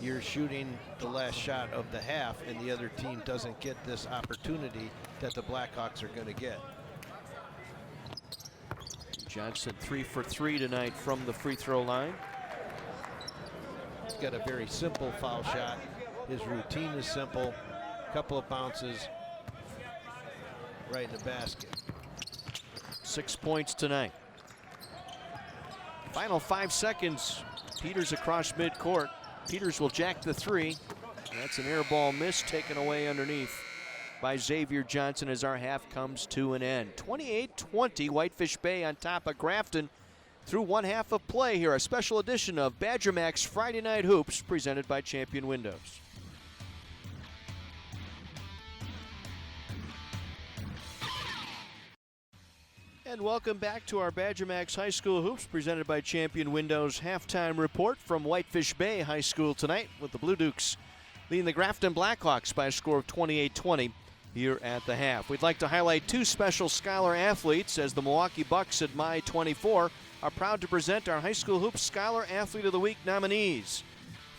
you're shooting the last shot of the half and the other team doesn't get this opportunity that the Blackhawks are going to get. Johnson 3 for 3 tonight from the free throw line. He's got a very simple foul shot. His routine is simple. Couple of bounces right in the basket. 6 points tonight. Final 5 seconds. Peters across midcourt. Peters will jack the 3. That's an air ball miss taken away underneath by Xavier Johnson as our half comes to an end. 28-20, Whitefish Bay on top of Grafton through one half of play here. A special edition of Badger Max Friday Night Hoops presented by Champion Windows. And welcome back to our Badger Max High School Hoops presented by Champion Windows halftime report from Whitefish Bay High School tonight, with the Blue Dukes leading the Grafton Blackhawks by a score of 28-20 here at the half. We'd like to highlight 2 special Scholar athletes, as the Milwaukee Bucks at My 24 are proud to present our High School Hoops Scholar Athlete of the Week nominees.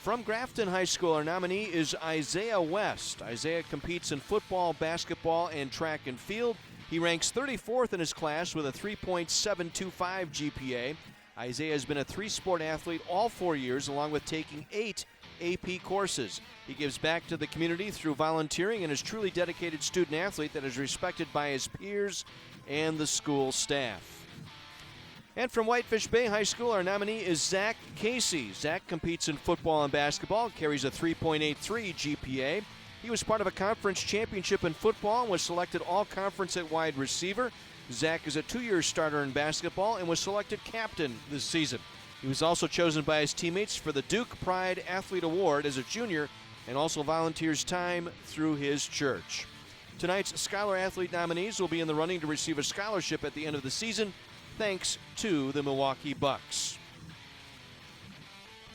From Grafton High School, our nominee is Isaiah West. Isaiah competes in football, basketball, and track and field. He ranks 34th in his class with a 3.725 GPA. Isaiah has been a 3-sport athlete all 4 years, along with taking 8 AP courses. He gives back to the community through volunteering and is a truly dedicated student athlete that is respected by his peers and the school staff. And from Whitefish Bay High School, our nominee is Zach Casey. Zach competes in football and basketball, carries a 3.83 GPA. He was part of a conference championship in football and was selected all-conference at wide receiver. Zach is a 2-year starter in basketball and was selected captain this season. He was also chosen by his teammates for the Duke Pride Athlete Award as a junior, and also volunteers time through his church. Tonight's Scholar Athlete nominees will be in the running to receive a scholarship at the end of the season, thanks to the Milwaukee Bucks.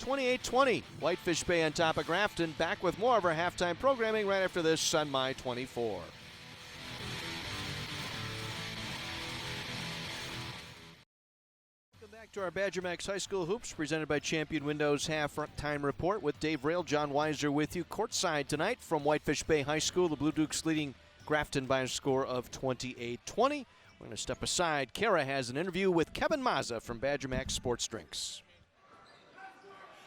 28-20, Whitefish Bay on top of Grafton. Back with more of our halftime programming right after this on My 24. Welcome back to our Badger Max High School Hoops presented by Champion Windows halftime report with Dave Rail, John Weiser with you courtside tonight from Whitefish Bay High School. The Blue Dukes leading Grafton by a score of 28-20. We're going to step aside. Kara has an interview with Kevin Mazza from Badger Max Sports Drinks.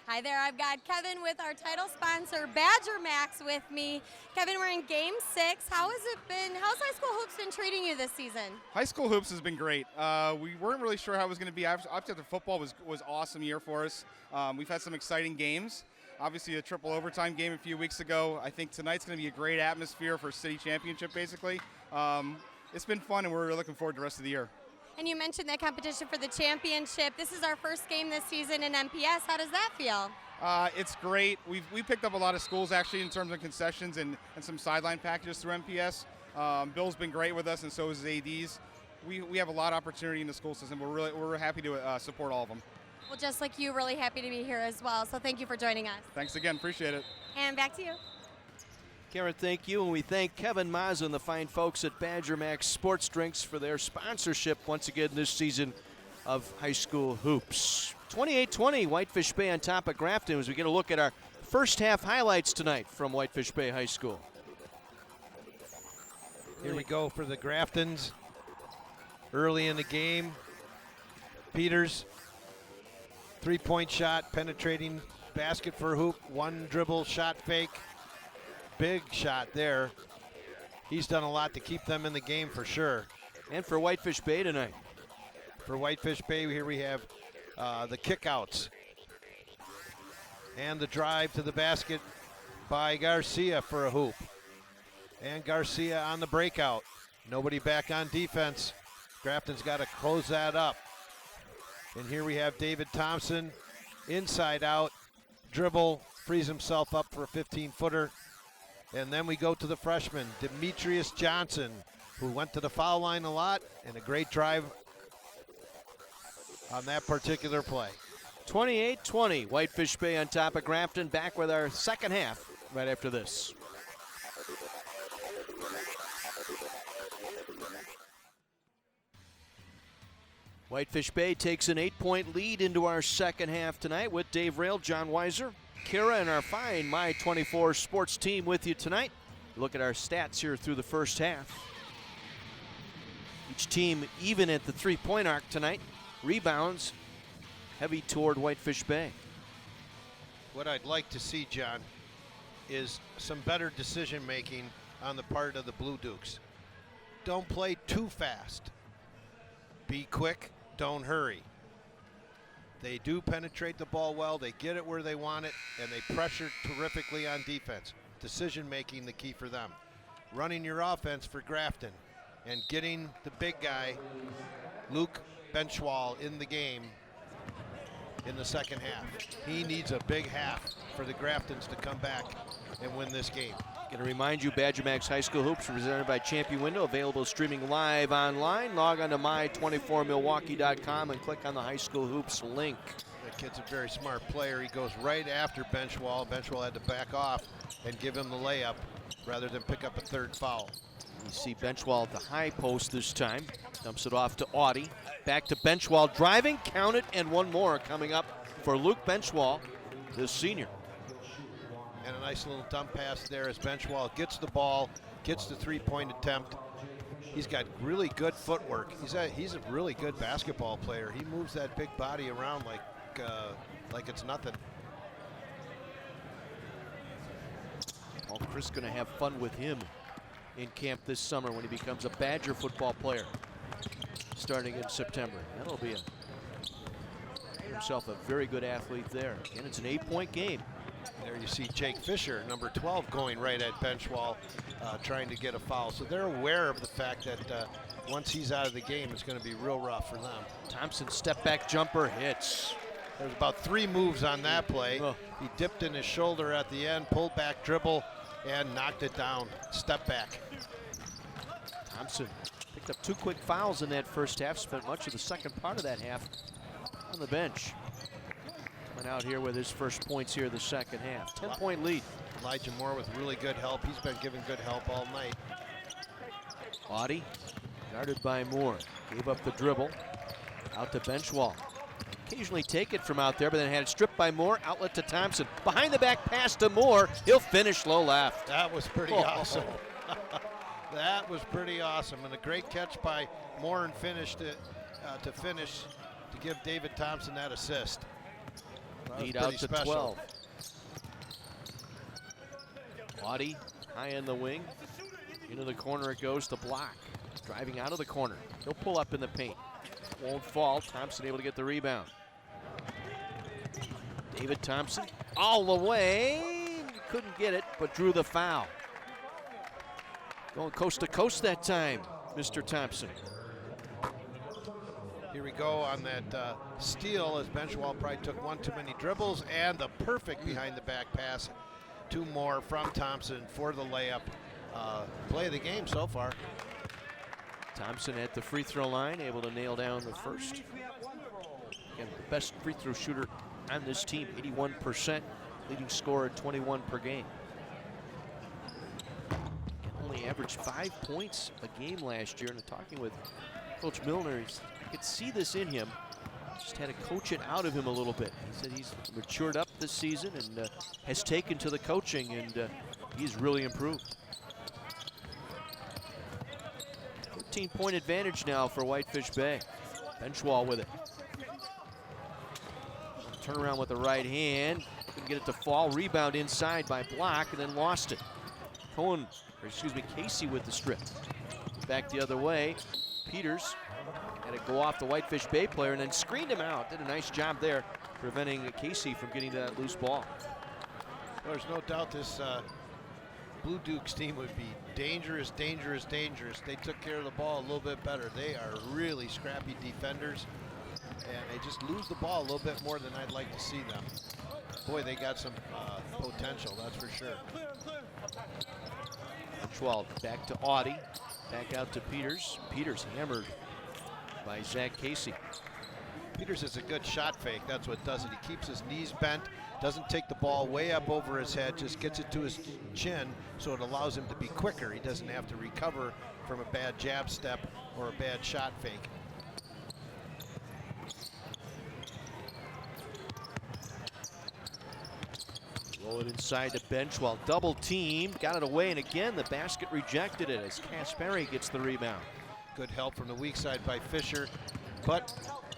Hi there, I've got Kevin with our title sponsor, Badger Max, with me. Kevin, we're in Game 6. How has it been? How's High School Hoops been treating you this season? High School Hoops has been great. We weren't really sure how it was going to be. After football was awesome year for us. We've had some exciting games. Obviously a triple overtime game a few weeks ago. I think tonight's going to be a great atmosphere for city championship, basically. It's been fun, and we're really looking forward to the rest of the year. And you mentioned that competition for the championship. This is our first game this season in MPS. How does that feel? It's great. We picked up a lot of schools actually in terms of concessions and some sideline packages through MPS. Bill's been great with us, and so is his ADs. We have a lot of opportunity in the school system. We're happy to support all of them. Well, just like you, really happy to be here as well. So thank you for joining us. Thanks again. Appreciate it. And back to you. Karen, thank you, and we thank Kevin Mazza and the fine folks at Badger Max Sports Drinks for their sponsorship once again this season of high school hoops. 28-20, Whitefish Bay on top of Grafton as we get a look at our first half highlights tonight from Whitefish Bay High School. Here we go for the Graftons. Early in the game, Peters, three-point shot, penetrating basket for hoop, one dribble shot fake. Big shot there. He's done a lot to keep them in the game for sure. And for Whitefish Bay tonight. For Whitefish Bay, here we have the kickouts and the drive to the basket by Garcia for a hoop. And Garcia on the breakout. Nobody back on defense. Grafton's got to close that up. And here we have David Thompson, inside out, dribble, frees himself up for a 15-footer. And then we go to the freshman, Demetrius Johnson, who went to the foul line a lot, and a great drive on that particular play. 28-20, Whitefish Bay on top of Grafton. Back with our second half right after this. Whitefish Bay takes an 8-point lead into our second half tonight with Dave Rail, John Weiser, Kira, and our fine My24 sports team with you tonight. Look at our stats here through the first half. Each team even at the three-point arc tonight. Rebounds heavy toward Whitefish Bay. What I'd like to see, John, is some better decision making on the part of the Blue Dukes. Don't play too fast. Be quick, don't hurry. They do penetrate the ball well, they get it where they want it, and they pressure terrifically on defense. Decision making the key for them. Running your offense for Grafton and getting the big guy, Luke Benchwall, in the game in the second half. He needs a big half for the Graftons to come back and win this game. Going to remind you, Badger Max High School Hoops presented by Champion Window, available streaming live online. Log on to my24milwaukee.com and click on the High School Hoops link. That kid's a very smart player. He goes right after Benchwall. Benchwall had to back off and give him the layup rather than pick up a third foul. You see Benchwall at the high post this time. Dumps it off to Audie. Back to Benchwall, driving, count it, and one more coming up for Luke Benchwall, the senior. And a nice little dump pass there as Benchwall gets the ball, gets the three-point attempt. He's got really good footwork. He's a really good basketball player. He moves that big body around like it's nothing. Well, Chris going to have fun with him in camp this summer when he becomes a Badger football player starting in September. That'll be himself a very good athlete there. And it's an 8-point game. There you see Jake Fisher, number 12, going right at Benchwall, trying to get a foul. So they're aware of the fact that once he's out of the game, it's going to be real rough for them. Thompson step back jumper hits. There's about 3 moves on that play. Oh. He dipped in his shoulder at the end, pulled back dribble, and knocked it down. Step back. Thompson picked up 2 quick fouls in that first half, spent much of the second part of that half on the bench. Coming out here with his first points here the second half. 10-point lead. Elijah Moore with really good help. He's been giving good help all night. Audie, guarded by Moore. Gave up the dribble. Out to Benchwall. Occasionally take it from out there, but then had it stripped by Moore. Outlet to Thompson. Behind the back pass to Moore. He'll finish low left. That was pretty awesome. That was pretty awesome. And a great catch by Moore and finished it to finish to give David Thompson that assist. That Lead out to special. 12. Audie high in the wing. Into the corner it goes to block. Driving out of the corner. He'll pull up in the paint. Won't fall. Thompson able to get the rebound. David Thompson all the way. Couldn't get it, but drew the foul. Going coast to coast that time, Mr. Thompson. Here we go on that steal as Benchwall probably took one too many dribbles, and the perfect behind the back pass. 2 more from Thompson for the layup. Play of the game so far. Thompson at the free throw line, able to nail down the first. Again, the best free throw shooter on this team, 81%, leading scorer at 21 per game. Only averaged 5 points a game last year, and talking with Coach Milner, you could see this in him. Just had to coach it out of him a little bit. He said he's matured up this season and has taken to the coaching, and he's really improved. 13-point advantage now for Whitefish Bay. Benchwall with it. Turn around with the right hand. Couldn't get it to fall. Rebound inside by Block, and then lost it. Casey with the strip. Back the other way. Peters had to go off the Whitefish Bay player and then screened him out. Did a nice job there, preventing Casey from getting that loose ball. Well, there's no doubt this Blue Dukes team would be dangerous, dangerous, dangerous. They took care of the ball a little bit better. They are really scrappy defenders, and they just lose the ball a little bit more than I'd like to see them. Boy, they got some potential, that's for sure. Benchwall back to Audie, back out to Peters. Peters hammered by Zach Casey. Peters is a good shot fake. That's what does it. He keeps his knees bent, doesn't take the ball way up over his head, just gets it to his chin, so it allows him to be quicker. He doesn't have to recover from a bad jab step or a bad shot fake. Roll it inside the Benchwall. Double team, got it away, and again the basket rejected it as Kasperi gets the rebound. Good help from the weak side by Fisher, but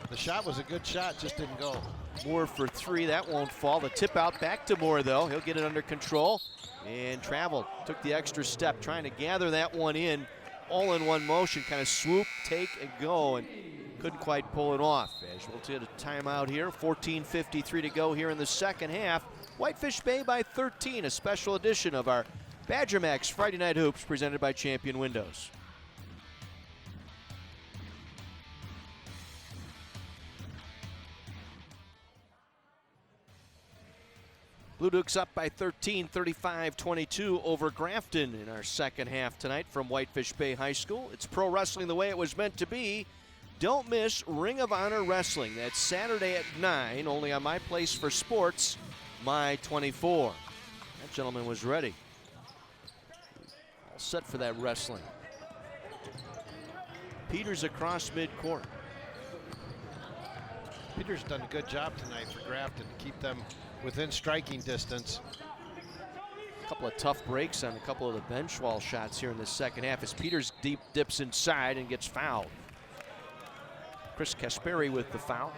the shot was a good shot, just didn't go. Moore for three, that won't fall. The tip out back to Moore though. He'll get it under control and traveled. Took the extra step trying to gather that one in. All in one motion, kind of swoop, take, and go, and couldn't quite pull it off. As we'll get a timeout here, 14:53 to go here in the second half. Whitefish Bay by 13, a special edition of our Badger Max Friday Night Hoops presented by Champion Windows. Blue Dukes up by 13, 35-22 over Grafton in our second half tonight from Whitefish Bay High School. It's pro wrestling the way it was meant to be. Don't miss Ring of Honor Wrestling. That's Saturday at 9, only on My Place for Sports, My 24. That gentleman was ready. All set for that wrestling. Peters across midcourt. Peters done a good job tonight for Grafton to keep them within striking distance. A couple of tough breaks on a couple of the Benchwall shots here in the second half as Peters dips inside and gets fouled. Chris Kasperi with the foul.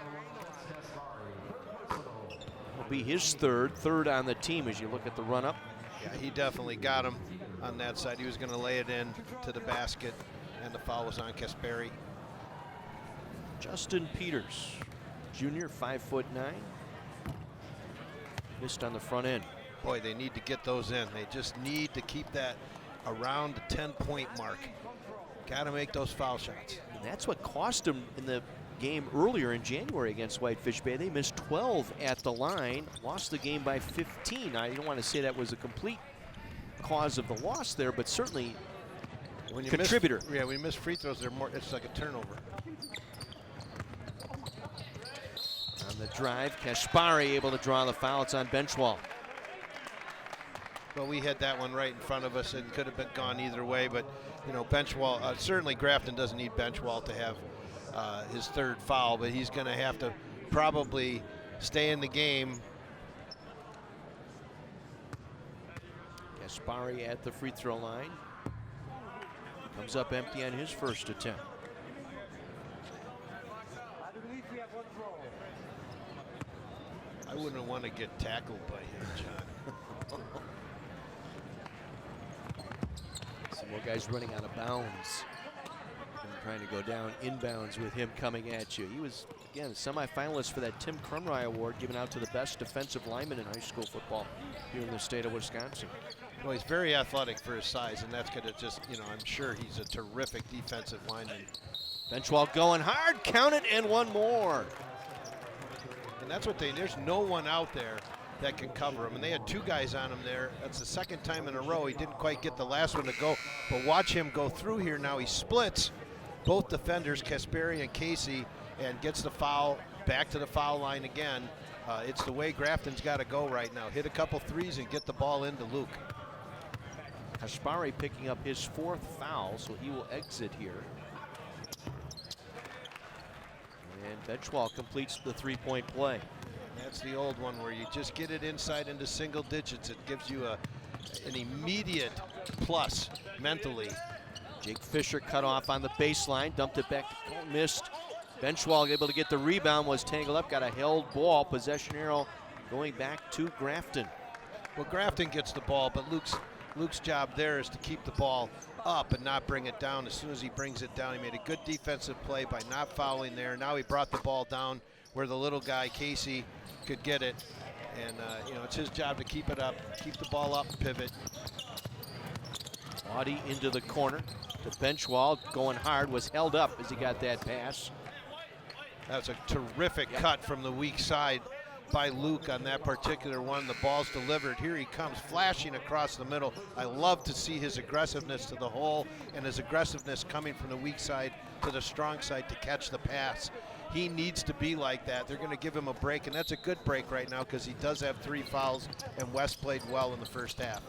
Will be his third on the team as you look at the run-up. Yeah, he definitely got him on that side. He was going to lay it in to the basket, and the foul was on Kasperi. Justin Peters, junior, 5'9". Missed on the front end. Boy, they need to get those in. They just need to keep that around the 10-point mark. Got to make those foul shots. And that's what cost them in the game earlier in January against Whitefish Bay. They missed 12 at the line, lost the game by 15. I don't want to say that was a complete cause of the loss there, but certainly when you contributor. When you miss free throws, it's like a turnover. On the drive, Kasperi able to draw the foul. It's on Benchwall. Well, we had that one right in front of us and could have been gone either way, but you know, Benchwall, certainly Grafton doesn't need Benchwall to have his third foul, but he's going to have to probably stay in the game. Kasperi at the free throw line. Comes up empty on his first attempt. I wouldn't want to get tackled by him, John. Some more guys running out of bounds. And trying to go down inbounds with him coming at you. He was, again, a semifinalist for that Tim Crumry Award given out to the best defensive lineman in high school football here in the state of Wisconsin. Well, he's very athletic for his size, and that's going to just, you know, I'm sure he's a terrific defensive lineman. Benchwall going hard, count it, and one more. And that's what there's no one out there that can cover him. And they had two guys on him there. That's the second time in a row. He didn't quite get the last one to go. But watch him go through here now. He splits both defenders, Kasperi and Casey, and gets the foul back to the foul line again. It's the way Grafton's got to go right now. Hit a couple threes and get the ball into Luke. Kaspari picking up his 4th foul, so he will exit here. And Benchwall completes the 3-point play. That's the old one where you just get it inside into single digits. It gives you an immediate plus mentally. Jake Fisher cut off on the baseline, dumped it back to Cole, missed. Benchwall able to get the rebound, was tangled up, got a held ball. Possession arrow going back to Grafton. Well, Grafton gets the ball, but Luke's job there is to keep the ball up and not bring it down. As soon as he brings it down, he made a good defensive play by not fouling there. Now he brought the ball down where the little guy, Casey, could get it. And, it's his job to keep it up, keep the ball up, pivot. Audie into the corner to Benchwall, going hard, was held up as he got that pass. That's a terrific cut from the weak side by Luke on that particular one. The ball's delivered. Here he comes flashing across the middle. I love to see his aggressiveness to the hole and his aggressiveness coming from the weak side to the strong side to catch the pass. He needs to be like that. They're going to give him a break, and that's a good break right now because he does have 3 fouls, and West played well in the first half.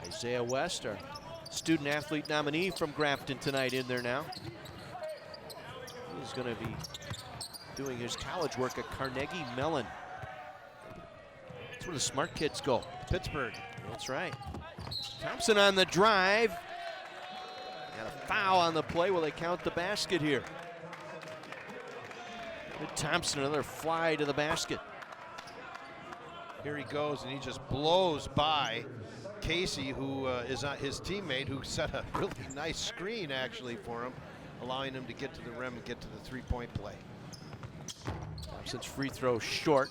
Isaiah West, our student athlete nominee from Grafton tonight, in there now. He's going to be doing his college work at Carnegie Mellon. That's where the smart kids go. Pittsburgh. That's right. Thompson on the drive. Got a foul on the play. Will they count the basket here? Good Thompson, another fly to the basket. Here he goes, and he just blows by Casey, who is his teammate, who set a really nice screen actually for him, allowing him to get to the rim and get to the 3-point play. Thompson's free throw short.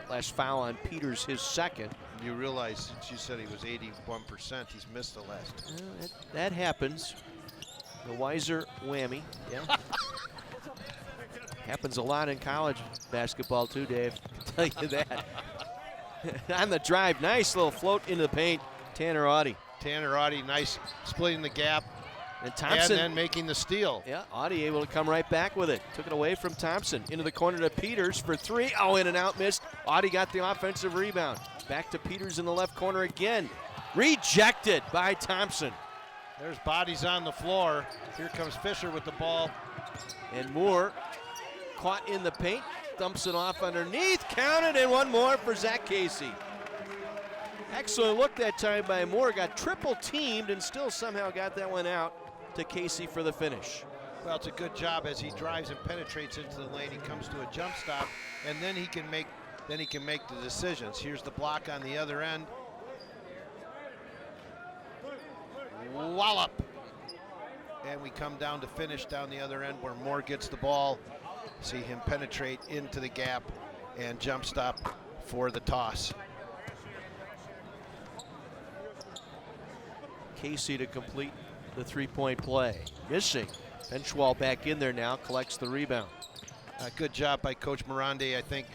Last foul on Peters, his 2nd. You realize, since you said he was 81%, he's missed the last. That happens. The Weiser whammy. Yeah. Happens a lot in college basketball too, Dave. I'll tell you that. On the drive, nice little float into the paint. Tanner Audie. Tanner Audie, nice splitting the gap. And Thompson. And then making the steal. Yeah, Audie able to come right back with it. Took it away from Thompson. Into the corner to Peters for 3. Oh, in and out, missed. Audie got the offensive rebound. Back to Peters in the left corner again. Rejected by Thompson. There's bodies on the floor. Here comes Fisher with the ball. And Moore caught in the paint. Dumps it off underneath. Counted, and one more for Zach Casey. Excellent look that time by Moore. Got triple teamed and still somehow got that one out to Casey for the finish. Well, it's a good job as he drives and penetrates into the lane. He comes to a jump stop, and then he can make the decisions. Here's the block on the other end. Wallop. And we come down to finish down the other end where Moore gets the ball. See him penetrate into the gap and jump stop for the toss. Casey to complete the 3-point play. Missing. Benchwall back in there now, collects the rebound. Good job by Coach Morandi, I think,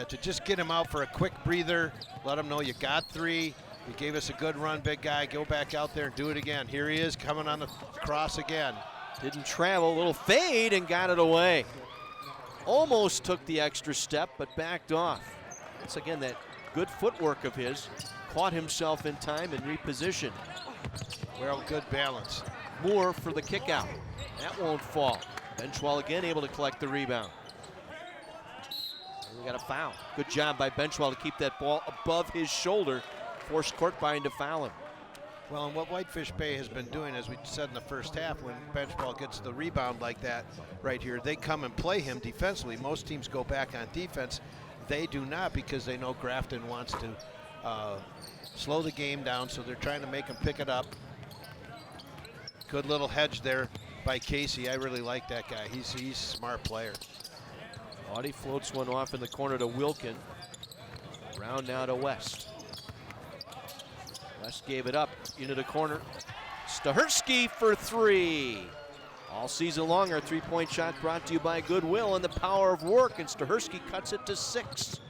to just get him out for a quick breather, let him know you got 3. You gave us a good run, big guy. Go back out there and do it again. Here he is coming on the cross again. Didn't travel, a little fade and got it away. Almost took the extra step, but backed off. Once again, that good footwork of his. Caught himself in time and repositioned. Well, good balance. Moore for the kick out. That won't fall. Benchwall again able to collect the rebound. And we got a foul. Good job by Benchwall to keep that ball above his shoulder. Forced Courtbine to foul him. Well, and what Whitefish Bay has been doing, as we said in the first half, when Benchwall gets the rebound like that right here, they come and play him defensively. Most teams go back on defense. They do not, because they know Grafton wants to slow the game down, so they're trying to make him pick it up. Good little hedge there by Casey. I really like that guy. He's a smart player. Audie floats one off in the corner to Wilkin. Round now to West. West gave it up into the corner. Stahersky for 3. All season long, our 3-point shot brought to you by Goodwill and the power of work, and Stahersky cuts it to 6.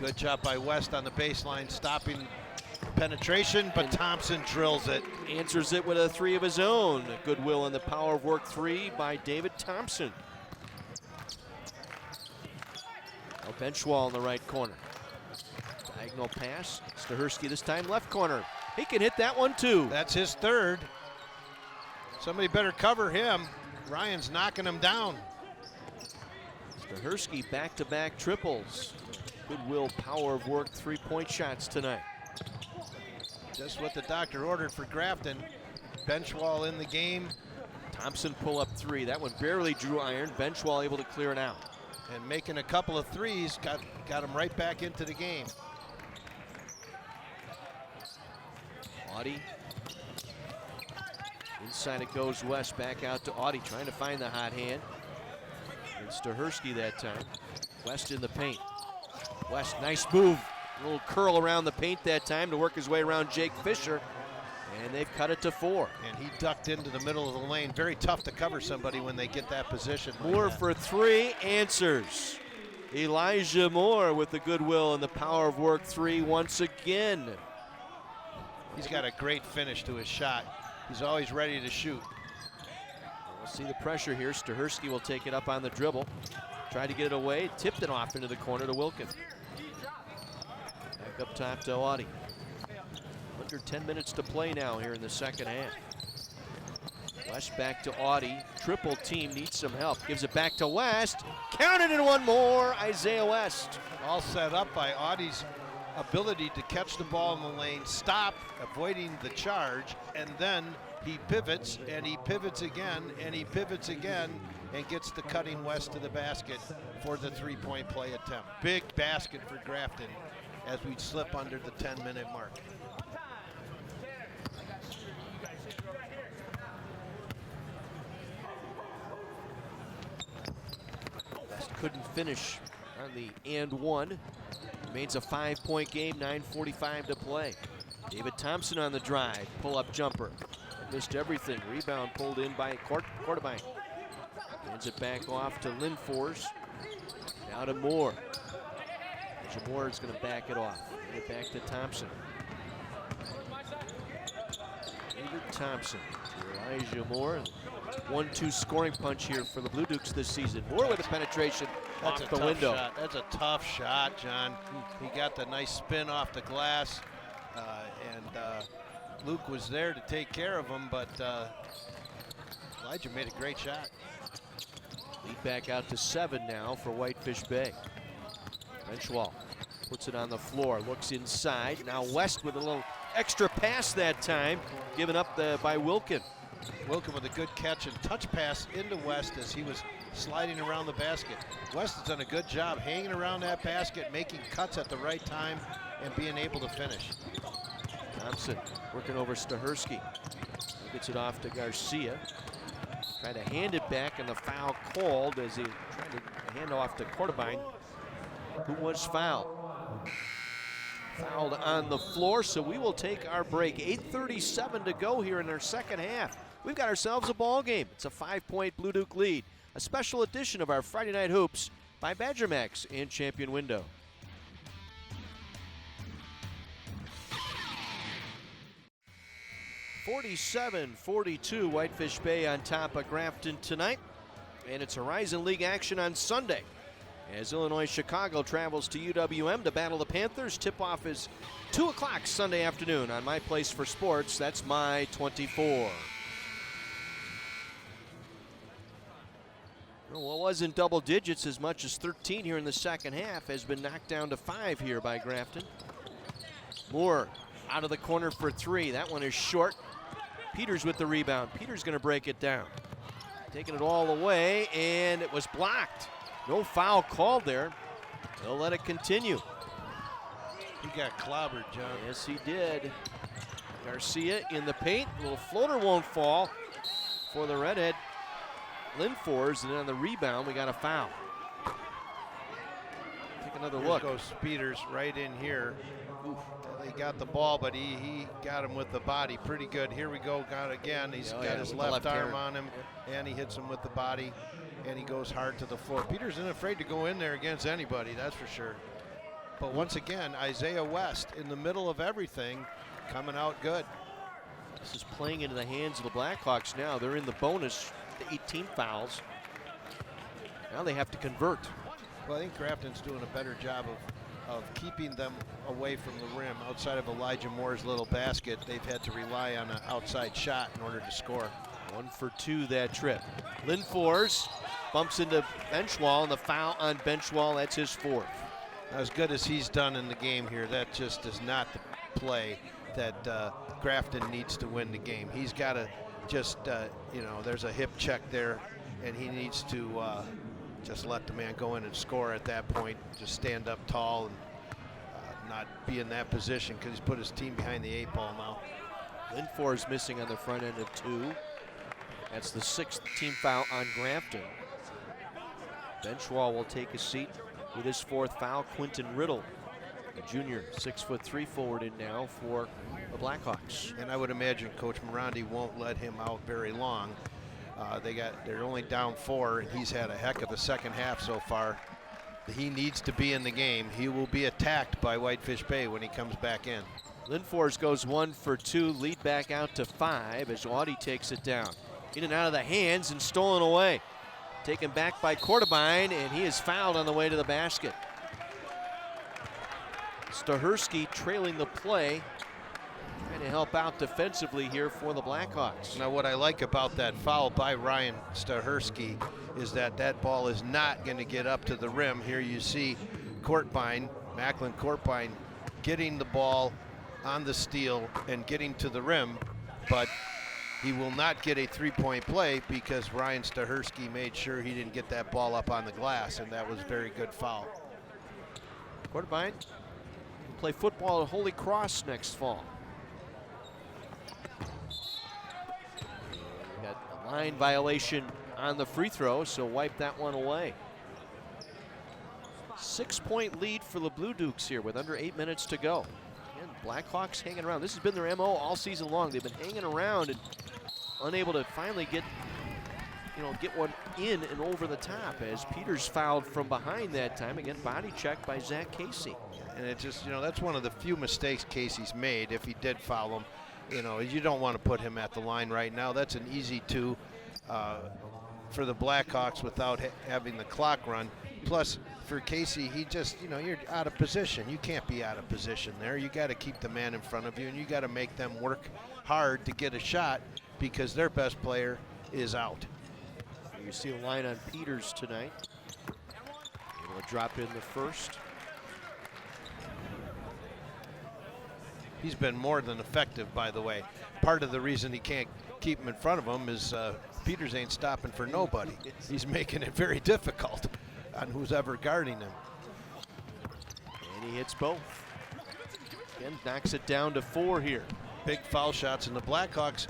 Good job by West on the baseline, stopping penetration, but Thompson drills it. Answers it with a 3 of his own. Goodwill and the power of work 3 by David Thompson. Now Benchwall in the right corner. Diagonal pass. Stahersky this time left corner. He can hit that one too. That's his third. Somebody better cover him. Ryan's knocking him down. Stahersky back-to-back triples. Goodwill power of work 3-point shots tonight. Just what the doctor ordered for Grafton. Benchwall in the game. Thompson pull up three. That one barely drew iron. Benchwall able to clear it out. And making a couple of threes, got him right back into the game. Audie. Inside it goes West, back out to Audie, trying to find the hot hand. It's Stahersky that time. West in the paint. West, nice move. A little curl around the paint that time to work his way around Jake Fisher. And they've cut it to 4. And he ducked into the middle of the lane. Very tough to cover somebody when they get that position. Moore for 3, answers. Elijah Moore with the goodwill and the power of work 3 once again. He's got a great finish to his shot. He's always ready to shoot. We'll see the pressure here. Stahersky will take it up on the dribble. Tried to get it away, tipped it off into the corner to Wilkin. Back up top to Audie. Under 10 minutes to play now here in the second half. West back to Audie. Triple team needs some help. Gives it back to West. Counted in one more. Isaiah West. All set up by Audie's ability to catch the ball in the lane, stop, avoiding the charge, and then he pivots, and he pivots again, and he pivots again, and gets the cutting West to the basket for the 3-point play attempt. Big basket for Grafton as we slip under the 10-minute mark. West couldn't finish on the and one. Remains a 5-point game, 9:45 to play. David Thompson on the drive, pull-up jumper. Missed everything. Rebound pulled in by Quarterbank. Hands it back off to Linfors. Now to Moore. Moore is going to back it off. Get it back to Thompson. David Thompson to Elijah Moore. 1-2 scoring punch here for the Blue Dukes this season. Moore with a penetration off the window. Shot. That's a tough shot, John. He got the nice spin off the glass, and Luke was there to take care of him, but Elijah made a great shot. Lead back out to 7 now for Whitefish Bay. Benchwall puts it on the floor, looks inside. Now West with a little extra pass that time, given up by Wilkin. Wilkin with a good catch and touch pass into West as he was sliding around the basket. West has done a good job hanging around that basket, making cuts at the right time, and being able to finish. Thompson working over Stahersky. Gets it off to Garcia. Trying to hand it back, and the foul called as he tried to hand off to Quarterbain, who was fouled. Fouled on the floor, so we will take our break. 8:37 to go here in our second half. We've got ourselves a ball game. It's a 5-point Blue Duke lead. A special edition of our Friday Night Hoops by Badger Max and Champion Window. (47-42) Whitefish Bay on top of Grafton tonight. And it's Horizon League action on Sunday as Illinois Chicago travels to UWM to battle the Panthers. Tip-off is 2 o'clock Sunday afternoon on My Place for Sports. That's My 24. Well, it was in double digits, as much as 13 here in the second half, has been knocked down to 5 here by Grafton. Moore out of the corner for 3. That one is short. Peters with the rebound. Peters going to break it down. Taking it all the way, and it was blocked. No foul called there. They'll let it continue. He got clobbered, John. Yes, he did. Garcia in the paint. A little floater won't fall for the redhead. Linfors, and then on the rebound, we got a foul. Take another look. Here goes Speeders right in here. Oof. They got the ball, but he got him with the body pretty good. Here we go, got again. He's got his left arm on him, and he hits him with the body, and he goes hard to the floor. Peters isn't afraid to go in there against anybody, that's for sure. But once again, Isaiah West in the middle of everything, coming out good. This is playing into the hands of the Blackhawks now. They're in the bonus, 18 fouls. Now they have to convert. Well, I think Grafton's doing a better job of keeping them away from the rim. Outside of Elijah Moore's little basket, they've had to rely on an outside shot in order to score. 1 for 2 that trip. Linfors bumps into Benchwall, and the foul on Benchwall, that's his 4th. As good as he's done in the game here, that just is not the play that Grafton needs to win the game. He's got to just, there's a hip check there, and he needs to just let the man go in and score at that point. Just stand up tall and not be in that position, because he's put his team behind the 8 ball now. Linfors missing on the front end of 2. That's the 6th team foul on Grafton. Benchwall will take a seat with his 4th foul. Quinton Riddle, a junior, 6'3" forward in now for the Blackhawks. And I would imagine Coach Morandi won't let him out very long. They're only down 4, and he's had a heck of a second half so far. He needs to be in the game. He will be attacked by Whitefish Bay when he comes back in. Linfors goes 1 for 2, lead back out to 5 as Audie takes it down. In and out of the hands and stolen away. Taken back by Kortebine, and he is fouled on the way to the basket. Stahersky trailing the play, trying to help out defensively here for the Blackhawks. Now, what I like about that foul by Ryan Stahersky is that ball is not going to get up to the rim. Here you see Macklin Kortebine getting the ball on the steal and getting to the rim, but he will not get a 3-point play because Ryan Stahersky made sure he didn't get that ball up on the glass, and that was a very good foul. Kortebine will play football at Holy Cross next fall. We got a line violation on the free throw, so wipe that one away. 6-point lead for the Blue Dukes here with under 8 minutes to go. And Blackhawks hanging around. This has been their MO all season long. They've been hanging around and unable to finally get one in and over the top, as Peters fouled from behind that time. Again, body check by Zach Casey. And it just, that's one of the few mistakes Casey's made. If he did foul him, you don't want to put him at the line right now. That's an easy 2 for the Blackhawks without having the clock run. Plus, for Casey, he just, you're out of position. You can't be out of position there. You got to keep the man in front of you, and you got to make them work hard to get a shot because their best player is out. You see a line on Peters tonight. Able to drop in the first. He's been more than effective, by the way. Part of the reason he can't keep him in front of him is Peters ain't stopping for nobody. He's making it very difficult on who's ever guarding him. And he hits both. Again, knocks it down to 4 here. Big foul shots, and the Blackhawks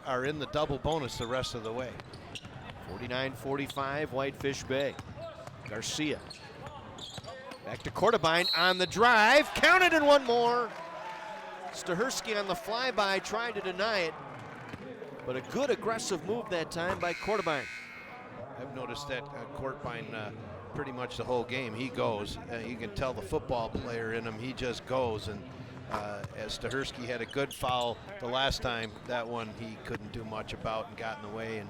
are in the double bonus the rest of the way. 49-45, Whitefish Bay. Garcia. Back to Kortebine on the drive. Counted and one more. Stahersky on the flyby tried to deny it, but a good aggressive move that time by Kortebine. I've noticed that Kortebine pretty much the whole game, he goes. You can tell the football player in him, he just goes. And as Stahersky had a good foul the last time, that one he couldn't do much about and got in the way and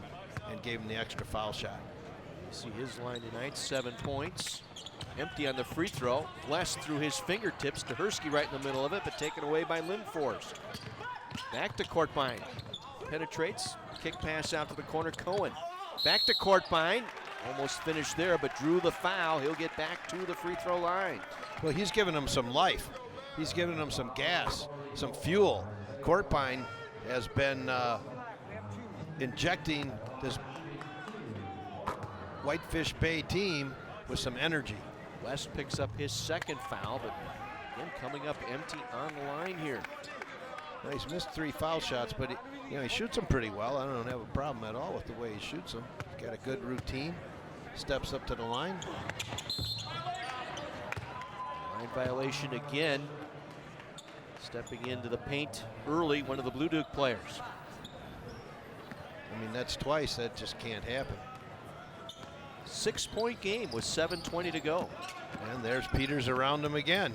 gave him the extra foul shot. See his line tonight, 7 points. Empty on the free throw. West through his fingertips. Stahersky right in the middle of it, but taken away by Linfors. Back to Kortebine. Penetrates. Kick pass out to the corner. Cohen. Back to Kortebine. Almost finished there, but drew the foul. He'll get back to the free throw line. Well, he's giving them some life. He's giving them some gas, some fuel. Kortebine has been injecting this Whitefish Bay team with some energy. West picks up his 2nd foul, but again coming up empty on the line here. Now, he's missed 3 foul shots, but he shoots them pretty well. I don't have a problem at all with the way he shoots them. He's got a good routine. Steps up to the line. Line violation again. Stepping into the paint early, one of the Blue Duke players. I mean, that's twice. That just can't happen. 6-point game with 7:20 to go. And there's Peters around him again.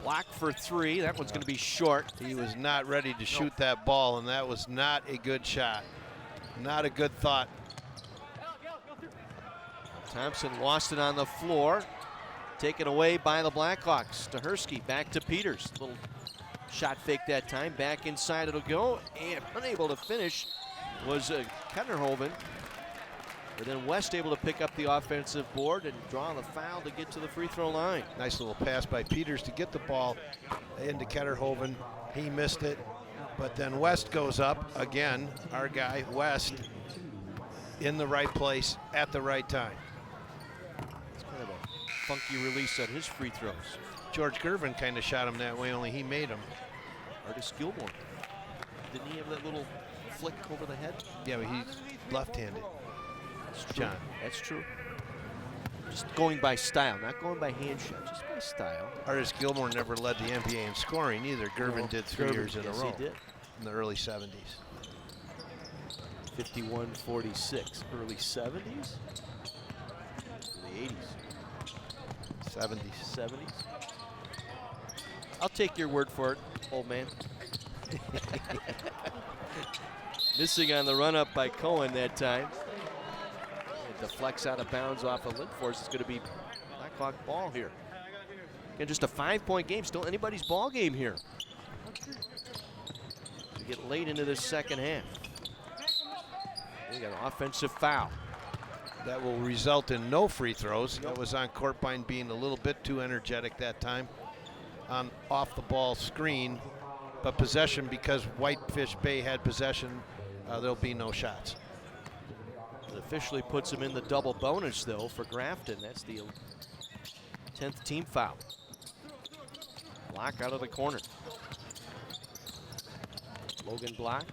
Block for 3. That one's going to be short. He was not ready to shoot that ball, and that was not a good shot. Not a good thought. Thompson lost it on the floor. Taken away by the Blackhawks. Stahersky back to Peters. Little shot fake that time. Back inside it'll go. And unable to finish was Ketterhoven. But then West able to pick up the offensive board and draw the foul to get to the free throw line. Nice little pass by Peters to get the ball into Ketterhoven. He missed it. But then West goes up again. Our guy, West, in the right place at the right time. It's kind of a funky release on his free throws. George Gervin kind of shot him that way, only he made him. Artis Gilmore. Didn't he have that little flick over the head? Yeah, but he's left-handed. That's true. John. That's true. Just going by style, not going by hand shot, just by style. Artis Gilmore never led the NBA in scoring either. Gervin did 3 years in a row. He did. In the early 70s. 51-46. Early 70s? The 80s. 70s. 70s? I'll take your word for it, old man. Missing on the run-up by Cohen that time. It deflects out of bounds off of Lindfors. It's going to be Blackhawk ball here. Again, just a 5-point game. Still anybody's ball game here. To get late into this second half. We got an offensive foul. That will result in no free throws. That was on Courtbine being a little bit too energetic that time on off the ball screen. But possession, because Whitefish Bay had possession, there'll be no shots. It officially puts him in the double bonus, though, for Grafton. That's the 10th team foul. Block out of the corner. Logan Block.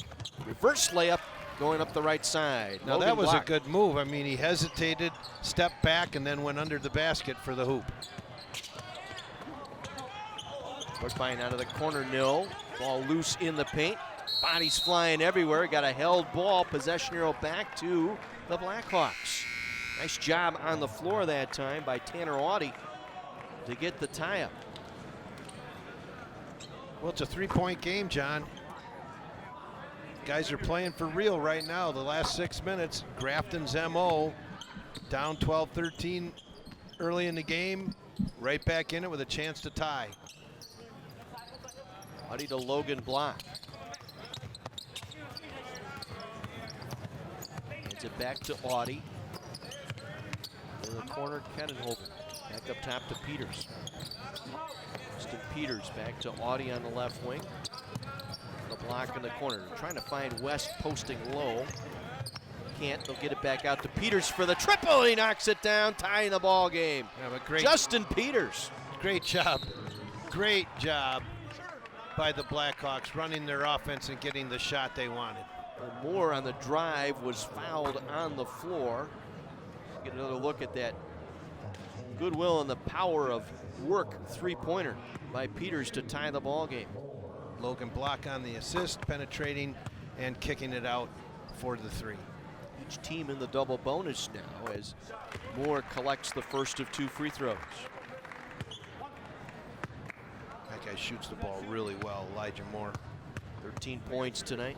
Reverse layup going up the right side. Now Logan that was Block. a good move. I mean, he hesitated, stepped back, and then went under the basket for the hoop. Courtbine out of the corner, no. Ball loose in the paint. Bodies flying everywhere. Got a held ball. Possession arrow back to the Blackhawks. Nice job on the floor that time by Tanner Audie to get the tie-up. Well, it's a 3-point game, John. Guys are playing for real right now. The last 6 minutes, Grafton's MO, down 12-13 early in the game, right back in it with a chance to tie. Audie to Logan Block. Hands it back to Audie. In the corner, Kettenhoven. Back up top to Peters. Justin Peters back to Audie on the left wing. The block in the corner. Trying to find West posting low. Can't. They'll get it back out to Peters for the triple. He knocks it down, tying the ball game. Yeah, but great, Justin Peters. great job. Great job by the Blackhawks running their offense and getting the shot they wanted. Moore on the drive was fouled on the floor. Get another look at that goodwill and the power of work three-pointer by Peters to tie the ball game. Logan Block on the assist, penetrating and kicking it out for the three. Each team in the double bonus now as Moore collects the first of 2 free throws. That guy shoots the ball really well, Elijah Moore. 13 points tonight.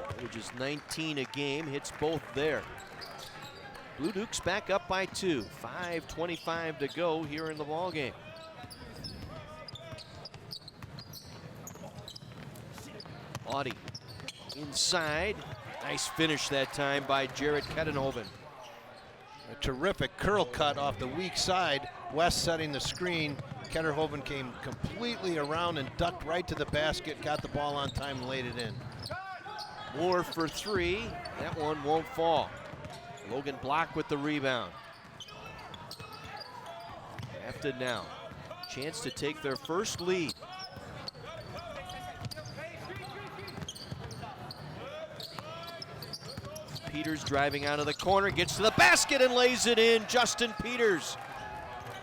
Averages 19 a game, hits both there. Blue Dukes back up by 2. 5:25 to go here in the ball game. Audie inside. Nice finish that time by Jared Kettenhoven. A terrific curl cut off the weak side. West setting the screen. Ketterhoven came completely around and ducked right to the basket, got the ball on time and laid it in. Moore for 3. That one won't fall. Logan Block with the rebound. Grafton now. Chance to take their first lead. Peters driving out of the corner, gets to the basket and lays it in. Justin Peters.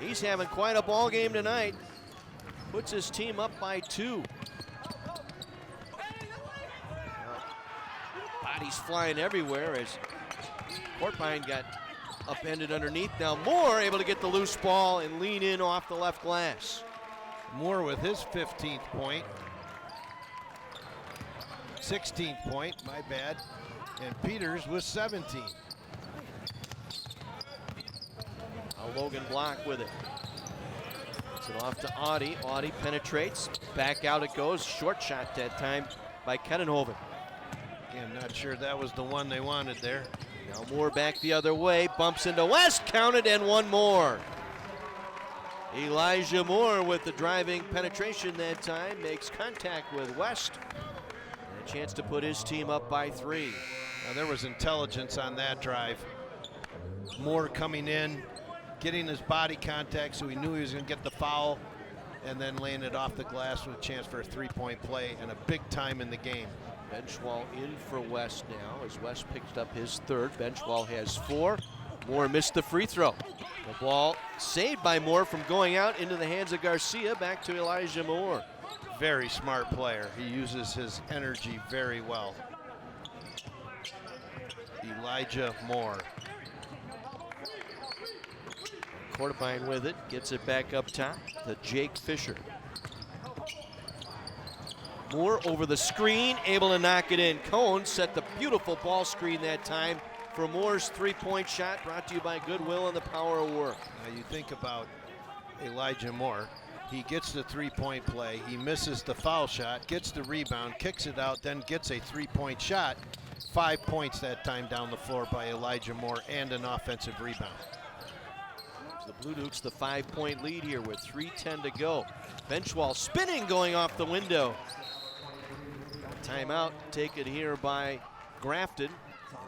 He's having quite a ball game tonight. Puts his team up by 2. Bodies flying everywhere as Courtbine got upended underneath. Now Moore able to get the loose ball and lean in off the left glass. Moore with his 15th point. 16th point, my bad. And Peters with 17. Now Logan Block with it. It's it off to Audie. Audie penetrates. Back out it goes. Short shot that time by Kenenhoven. Again, not sure that was the one they wanted there. Now Moore back the other way. Bumps into West. Counted and one more. Elijah Moore with the driving penetration that time. Makes contact with West. And a chance to put his team up by 3. Now there was intelligence on that drive. Moore coming in, getting his body contact so he knew he was going to get the foul, and then laying it off the glass with a chance for a 3-point play and a big time in the game. Benchwall in for West now as West picked up his 3rd. Benchwall has 4. Moore missed the free throw. The ball saved by Moore from going out into the hands of Garcia. Back to Elijah Moore. Very smart player. He uses his energy very well. Elijah Moore. Quarterbine with it, gets it back up top to Jake Fisher. Moore over the screen, able to knock it in. Cohn set the beautiful ball screen that time for Moore's 3-point shot, brought to you by Goodwill and the Power of Work. Now you think about Elijah Moore. He gets the 3-point play, he misses the foul shot, gets the rebound, kicks it out, then gets a 3-point shot. 5 points that time down the floor by Elijah Moore and an offensive rebound. The Blue Dukes the 5-point lead here with 3:10 to go. Benchwall spinning, going off the window. Timeout taken here by Grafton.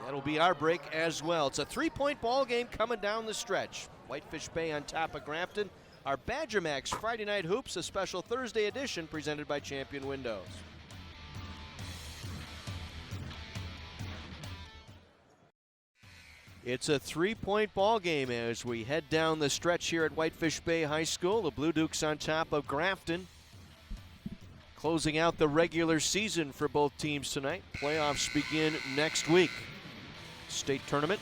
That'll be our break as well. It's a 3-point ball game coming down the stretch. Whitefish Bay on top of Grafton. Our Badger Max Friday Night Hoops, a special Thursday edition presented by Champion Windows. It's a 3-point ball game as we head down the stretch here at Whitefish Bay High School. The Blue Dukes on top of Grafton. Closing out the regular season for both teams tonight. Playoffs begin next week. State tournament.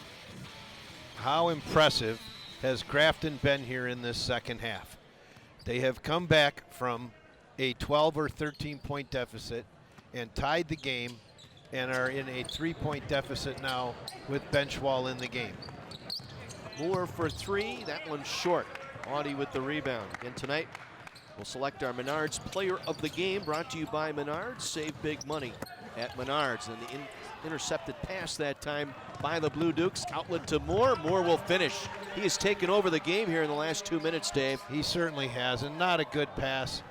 How impressive has Grafton been here in this second half? They have come back from a 12 or 13-point deficit and tied the game and are in a 3-point deficit now with Benchwall in the game. Moore for 3, that one's short. Audie with the rebound. Again tonight, we'll select our Menards Player of the Game, brought to you by Menards. Save big money at Menards. And the intercepted pass that time by the Blue Dukes. Outlet to Moore. Moore will finish. He has taken over the game here in the last 2 minutes, Dave. He certainly has, and not a good pass,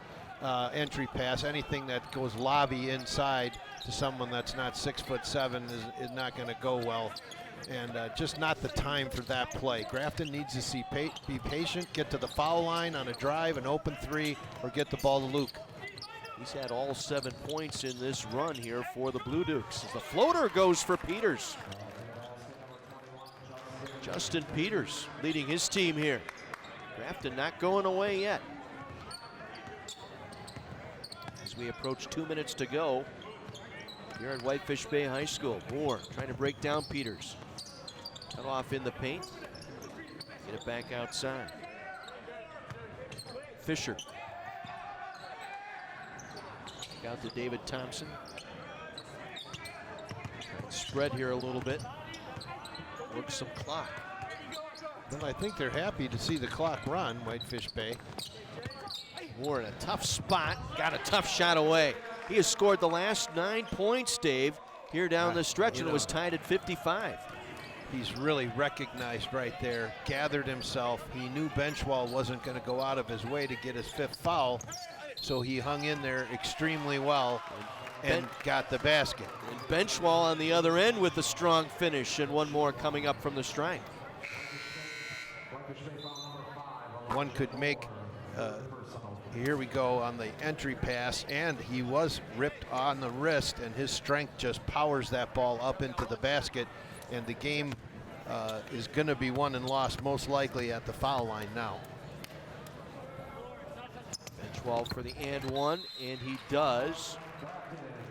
entry pass. Anything that goes lobby inside to someone that's not 6'7" is not going to go well. And just not the time for that play. Grafton needs to be patient, get to the foul line on a drive, an open 3, or get the ball to Luke. He's had all 7 points in this run here for the Blue Dukes. As the floater goes for Peters. Justin Peters leading his team here. Grafton not going away yet. As we approach 2 minutes to go here at Whitefish Bay High School. Moore trying to break down Peters. Cut off in the paint. Get it back outside. Fisher. Out to David Thompson. Spread here a little bit. Work some clock. Well, I think they're happy to see the clock run, Whitefish Bay. Moore in a tough spot. Got a tough shot away. He has scored the last 9 points, Dave, here down the stretch, and it was tied at 55. He's really recognized right there, gathered himself. He knew Benchwall wasn't going to go out of his way to get his 5th foul, so he hung in there extremely well and got the basket. And Benchwall on the other end with the strong finish, and one more coming up from the stripe. One could make, here we go on the entry pass, and he was ripped on the wrist, and his strength just powers that ball up into the basket, and the game is going to be won and lost most likely at the foul line now. Benchwall for the and one, and he does.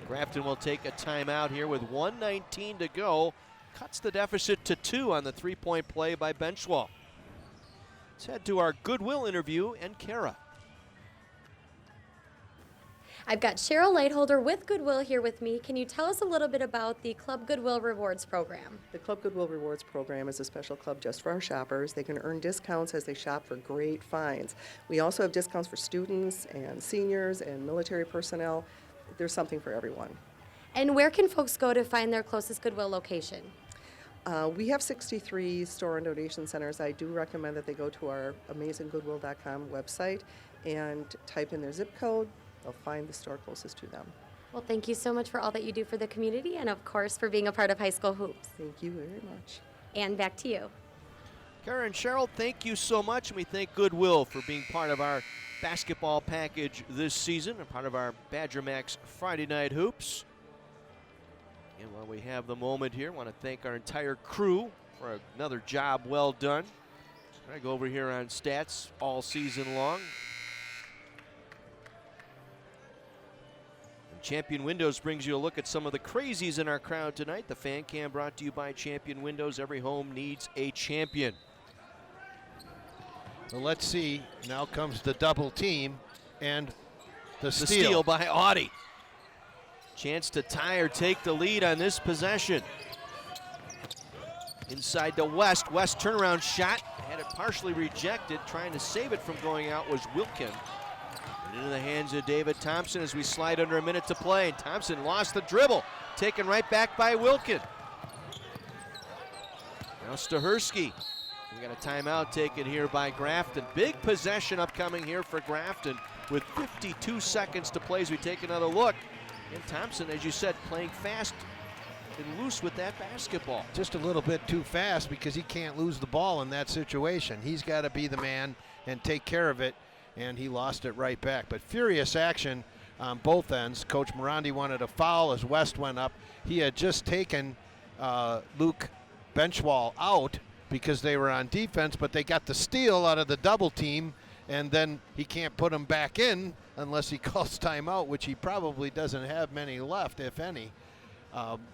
Grafton will take a timeout here with 1:19 to go. Cuts the deficit to 2 on the 3-point play by Benchwall. Let's head to our Goodwill interview and Kara. I've got Cheryl Lightholder with Goodwill here with me. Can you tell us a little bit about the Club Goodwill Rewards program? The Club Goodwill Rewards program is a special club just for our shoppers. They can earn discounts as they shop for great finds. We also have discounts for students and seniors and military personnel. There's something for everyone. And where can folks go to find their closest Goodwill location? We have 63 store and donation centers. I do recommend that they go to our amazinggoodwill.com website and type in their zip code. They'll find the store closest to them. Well, thank you so much for all that you do for the community and, of course, for being a part of High School Hoops. Thank you very much. And back to you. Kara and Cheryl, thank you so much, and we thank Goodwill for being part of our basketball package this season, and part of our Badger Max Friday Night Hoops. And while we have the moment here, I want to thank our entire crew for another job well done. I go over here on stats all season long. And Champion Windows brings you a look at some of the crazies in our crowd tonight. The fan cam brought to you by Champion Windows. Every home needs a champion. Well, let's see. Now comes the double team and the steal. The steal by Audie. Chance to tie or take the lead on this possession. Inside to West. West turnaround shot. Had it partially rejected. Trying to save it from going out was Wilkin. And into the hands of David Thompson as we slide under a minute to play. And Thompson lost the dribble. Taken right back by Wilkin. Now Stahersky. We got a timeout taken here by Grafton. Big possession upcoming here for Grafton with 52 seconds to play as we take another look. And Thompson, as you said, playing fast and loose with that basketball. Just a little bit too fast because he can't lose the ball in that situation. He's got to be the man and take care of it, and he lost it right back. But furious action on both ends. Coach Morandi wanted a foul as West went up. He had just taken Luke Benchwall out because they were on defense, but they got the steal out of the double team, and then he can't put him back in unless he calls timeout, which he probably doesn't have many left, if any.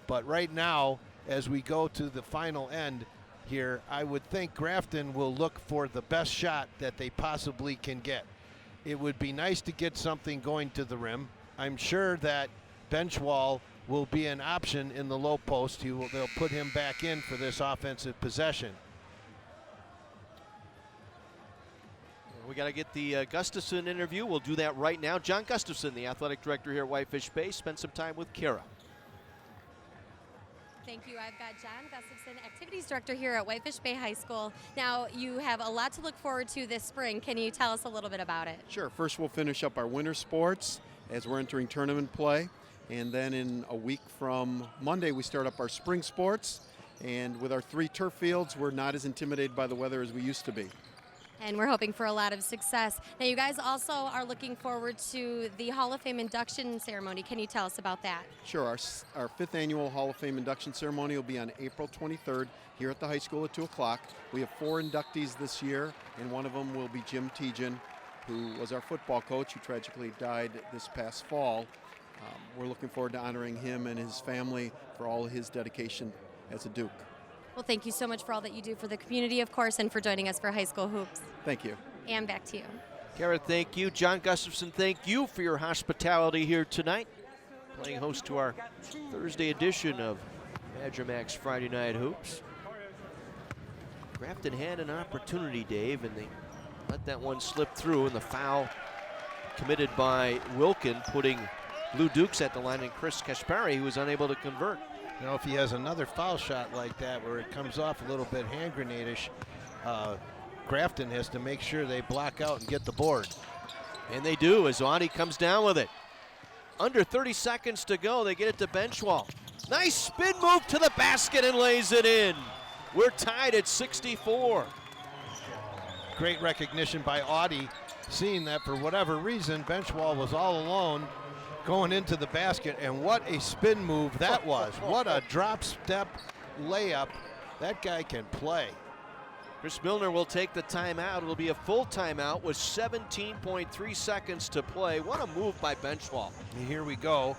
But right now, as we go to the final end here, I would think Grafton will look for the best shot that they possibly can get. It would be nice to get something going to the rim. I'm sure that Benchwall will be an option in the low post. They'll put him back in for this offensive possession. We got to get the Gustafson interview. We'll do that right now. John Gustafson, the athletic director here at Whitefish Bay, spent some time with Kara. Thank you. I've got John Gustafson, activities director here at Whitefish Bay High School. Now, you have a lot to look forward to this spring. Can you tell us a little bit about it? Sure. First, we'll finish up our winter sports as we're entering tournament play. And then in a week from Monday, we start up our spring sports. And with our 3 turf fields, we're not as intimidated by the weather as we used to be. And we're hoping for a lot of success. Now, you guys also are looking forward to the Hall of Fame induction ceremony. Can you tell us about that? Sure. Our 5th annual Hall of Fame induction ceremony will be on April 23rd here at the high school at 2 o'clock. We have 4 inductees this year, and one of them will be Jim Tejan, who was our football coach, who tragically died this past fall. We're looking forward to honoring him and his family for all his dedication as a Duke. Well, thank you so much for all that you do for the community, of course, and for joining us for High School Hoops. Thank you. And back to you. Kara, thank you. John Gustafson, thank you for your hospitality here tonight. Playing host to our Thursday edition of Badger Max Friday Night Hoops. Grafton had an opportunity, Dave, and they let that one slip through, and the foul committed by Wilkin, putting Blue Dukes at the line, and Chris Kaspari, who was unable to convert. You know, if he has another foul shot like that where it comes off a little bit hand grenade-ish, Grafton has to make sure they block out and get the board. And they do as Audie comes down with it. Under 30 seconds to go, they get it to Benchwall. Nice spin move to the basket and lays it in. We're tied at 64. Great recognition by Audie, seeing that for whatever reason, Benchwall was all alone going into the basket, and what a spin move that was. What a drop step layup. That guy can play. Chris Milner will take the timeout. It'll be a full timeout with 17.3 seconds to play. What a move by Benchwall. And here we go.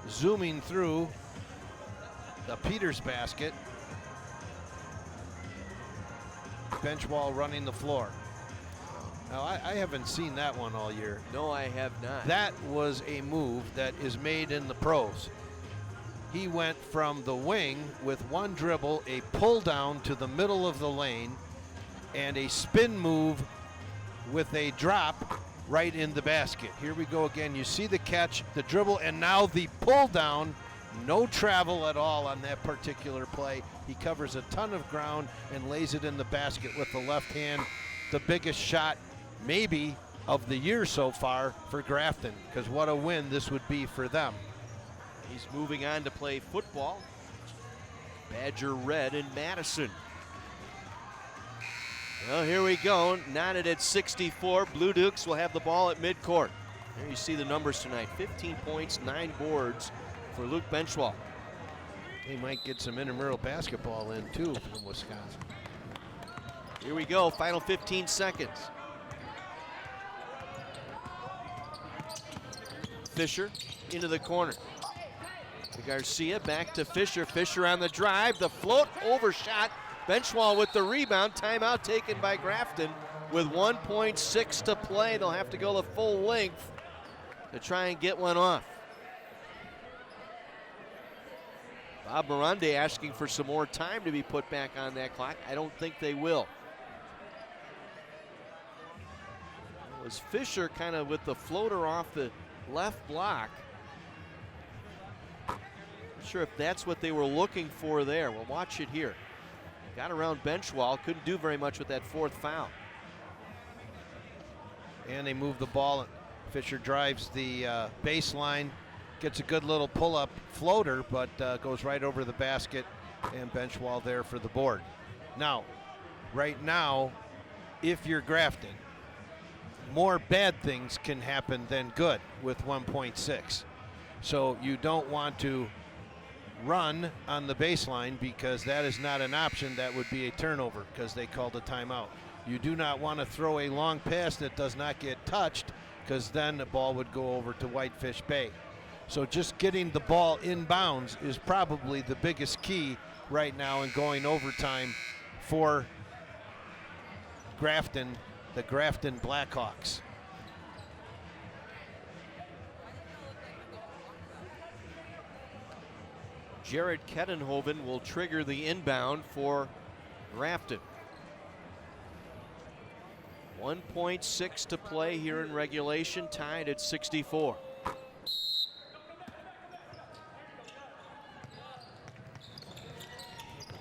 Zooming through the Peters basket. Benchwall running the floor. Now, I haven't seen that one all year. No, I have not. That was a move that is made in the pros. He went from the wing with one dribble, a pull down to the middle of the lane, and a spin move with a drop right in the basket. Here we go again. You see the catch, the dribble, and now the pull down. No travel at all on that particular play. He covers a ton of ground and lays it in the basket with the left hand. The biggest shot maybe of the year so far for Grafton, because what a win this would be for them. He's moving on to play football. Badger Red in Madison. Well, here we go. Knotted at 64. Blue Dukes will have the ball at midcourt. There you see the numbers tonight. 15 points, 9 boards for Luke Benchwall. They might get some intramural basketball in too from Wisconsin. Here we go, final 15 seconds. Fisher into the corner. To Garcia, back to Fisher. Fisher on the drive, the float, overshot. Benchwall with the rebound. Timeout taken by Grafton with 1.6 to play. They'll have to go the full length to try and get one off. Bob Morande asking for some more time to be put back on that clock. I don't think they will. It was Fisher kind of with the floater off the left block. Not sure if that's what they were looking for there. We'll watch it here. Got around Benchwall, couldn't do very much with that fourth foul. And they move the ball. Fisher drives the baseline, gets a good little pull-up floater, but goes right over the basket, and Benchwall there for the board. Now, right now, if you're Grafton, more bad things can happen than good with 1.6. So you don't want to run on the baseline because that is not an option. That would be a turnover because they called a timeout. You do not want to throw a long pass that does not get touched because then the ball would go over to Whitefish Bay. So just getting the ball inbounds is probably the biggest key right now in going overtime for Grafton, the Grafton Blackhawks. Jared Kettenhoven will trigger the inbound for Grafton. 1.6 to play here in regulation, tied at 64.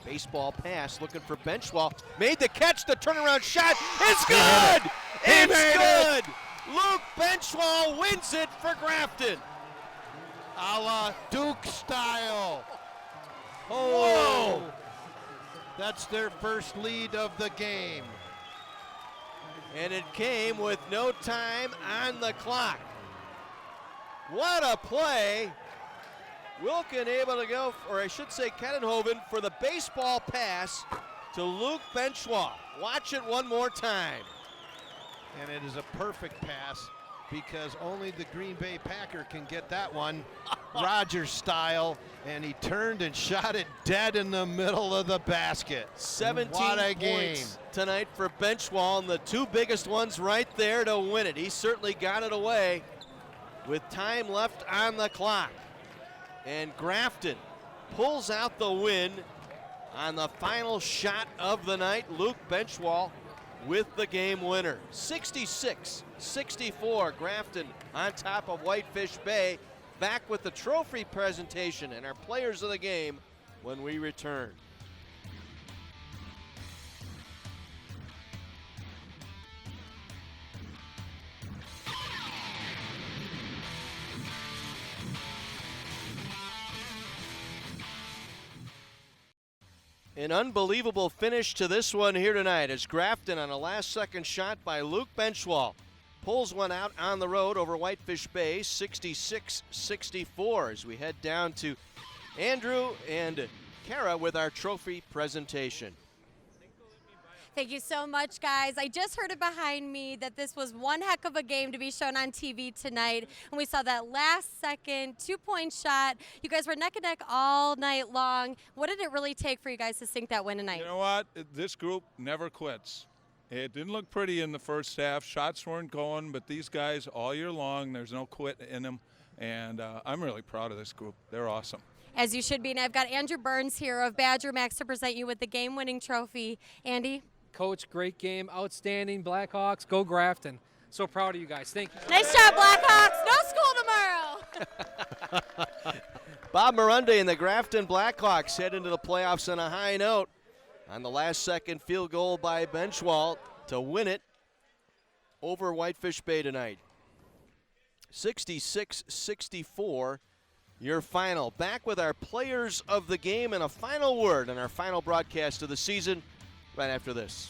Baseball pass, looking for Benchwall. Made the catch, the turnaround shot. It's good! It's good! Luke Benchwall wins it for Grafton. A la Duke style. Oh, whoa. That's their first lead of the game. And it came with no time on the clock. What a play. Wilkin able to go, or I should say Kettenhoven, for the baseball pass to Luke Benchwall. Watch it one more time. And it is a perfect pass because only the Green Bay Packer can get that one, Rodgers style, and he turned and shot it dead in the middle of the basket. 17 what a points game tonight for Benchwall, and the two biggest ones right there to win it. He certainly got it away with time left on the clock. And Grafton pulls out the win on the final shot of the night. Luke Benchwall with the game winner. 66-64, Grafton on top of Whitefish Bay. Back with the trophy presentation and our players of the game when we return. An unbelievable finish to this one here tonight as Grafton on a last-second shot by Luke Benchwall pulls one out on the road over Whitefish Bay, 66-64, as we head down to Andrew and Kara with our trophy presentation. Thank you so much, guys. I just heard it behind me that this was one heck of a game to be shown on TV tonight. And we saw that last-second two-point shot. You guys were neck and neck all night long. What did it really take for you guys to sink that win tonight? You know what? This group never quits. It didn't look pretty in the first half. Shots weren't going, but these guys all year long, there's no quit in them. And I'm really proud of this group. They're awesome. As you should be. And I've got Andrew Burns here of Badger Max to present you with the game-winning trophy. Andy? Coach, great game, outstanding. Blackhawks, go Grafton. So proud of you guys. Thank you. Nice job, Blackhawks. No school tomorrow. Bob Miranda and the Grafton Blackhawks head into the playoffs on a high note on the last-second field goal by Benchwall to win it over Whitefish Bay tonight. 66-64, your final. Back with our players of the game and a final word on our final broadcast of the season right after this.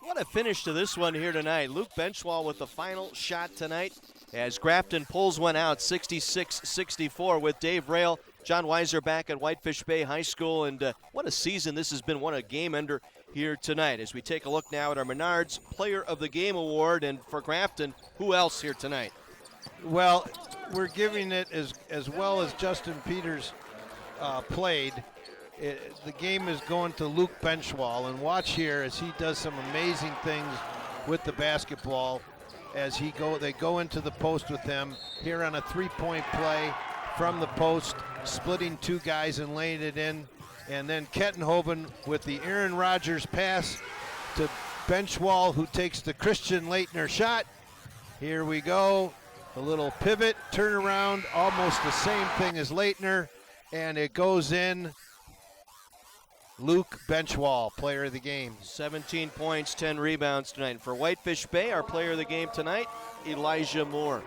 What a finish to this one here tonight. Luke Benchwall with the final shot tonight as Grafton pulls one out 66-64 with Dave Rail, John Weiser back at Whitefish Bay High School. And what a season this has been. What a game ender here tonight. As we take a look now at our Menards Player of the Game Award. And for Grafton, who else here tonight? Well, we're giving it as well as Justin Peters played. The game is going to Luke Benchwall, and watch here as he does some amazing things with the basketball as they go into the post with him here on a three-point play from the post, splitting two guys and laying it in. And then Kettenhoven with the Aaron Rodgers pass to Benchwall, who takes the Christian Leitner shot. Here we go. A little pivot, turnaround, almost the same thing as Leitner, and it goes in. Luke Benchwall, player of the game. 17 points, 10 rebounds tonight. And for Whitefish Bay, our player of the game tonight, Elijah Moore.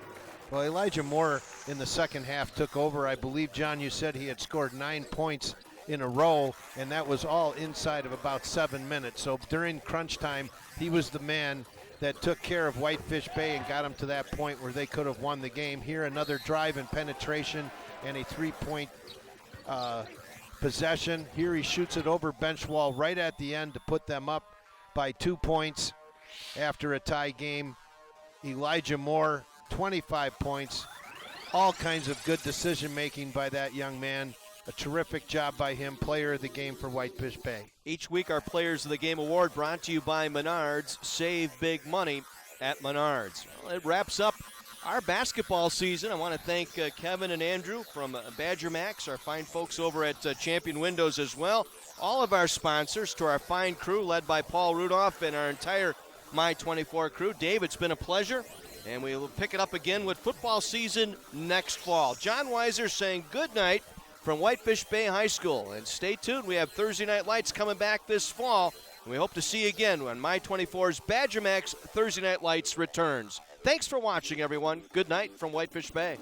Well, Elijah Moore in the second half took over. I believe, John, you said he had scored 9 points in a row, and that was all inside of about 7 minutes. So during crunch time, he was the man that took care of Whitefish Bay and got them to that point where they could have won the game. Here, another drive and penetration and a three-point possession. Here he shoots it over Benchwall right at the end to put them up by 2 points after a tie game. Elijah Moore, 25 points. All kinds of good decision-making by that young man. A terrific job by him, player of the game for Whitefish Bay. Each week, our Players of the Game Award brought to you by Menards. Save big money at Menards. Well, it wraps up our basketball season. I want to thank Kevin and Andrew from Badger Max, our fine folks over at Champion Windows as well. All of our sponsors, to our fine crew led by Paul Rudolph and our entire My24 crew. Dave, it's been a pleasure, and we will pick it up again with football season next fall. John Weiser saying good night from Whitefish Bay High School. And stay tuned. We have Thursday Night Lights coming back this fall. And we hope to see you again when My24's Badger Max Thursday Night Lights returns. Thanks for watching, everyone. Good night from Whitefish Bay.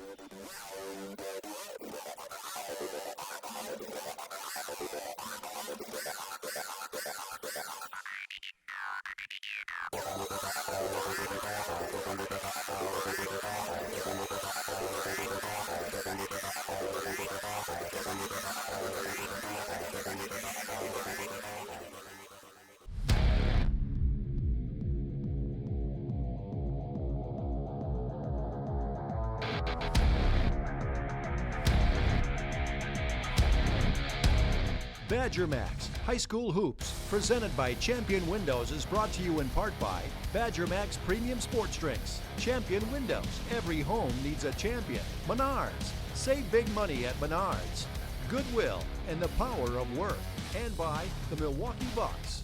Badger Max High School Hoops, presented by Champion Windows, is brought to you in part by Badger Max Premium Sports Drinks. Champion Windows, every home needs a champion. Menards, save big money at Menards. Goodwill and the power of work. And by the Milwaukee Bucks.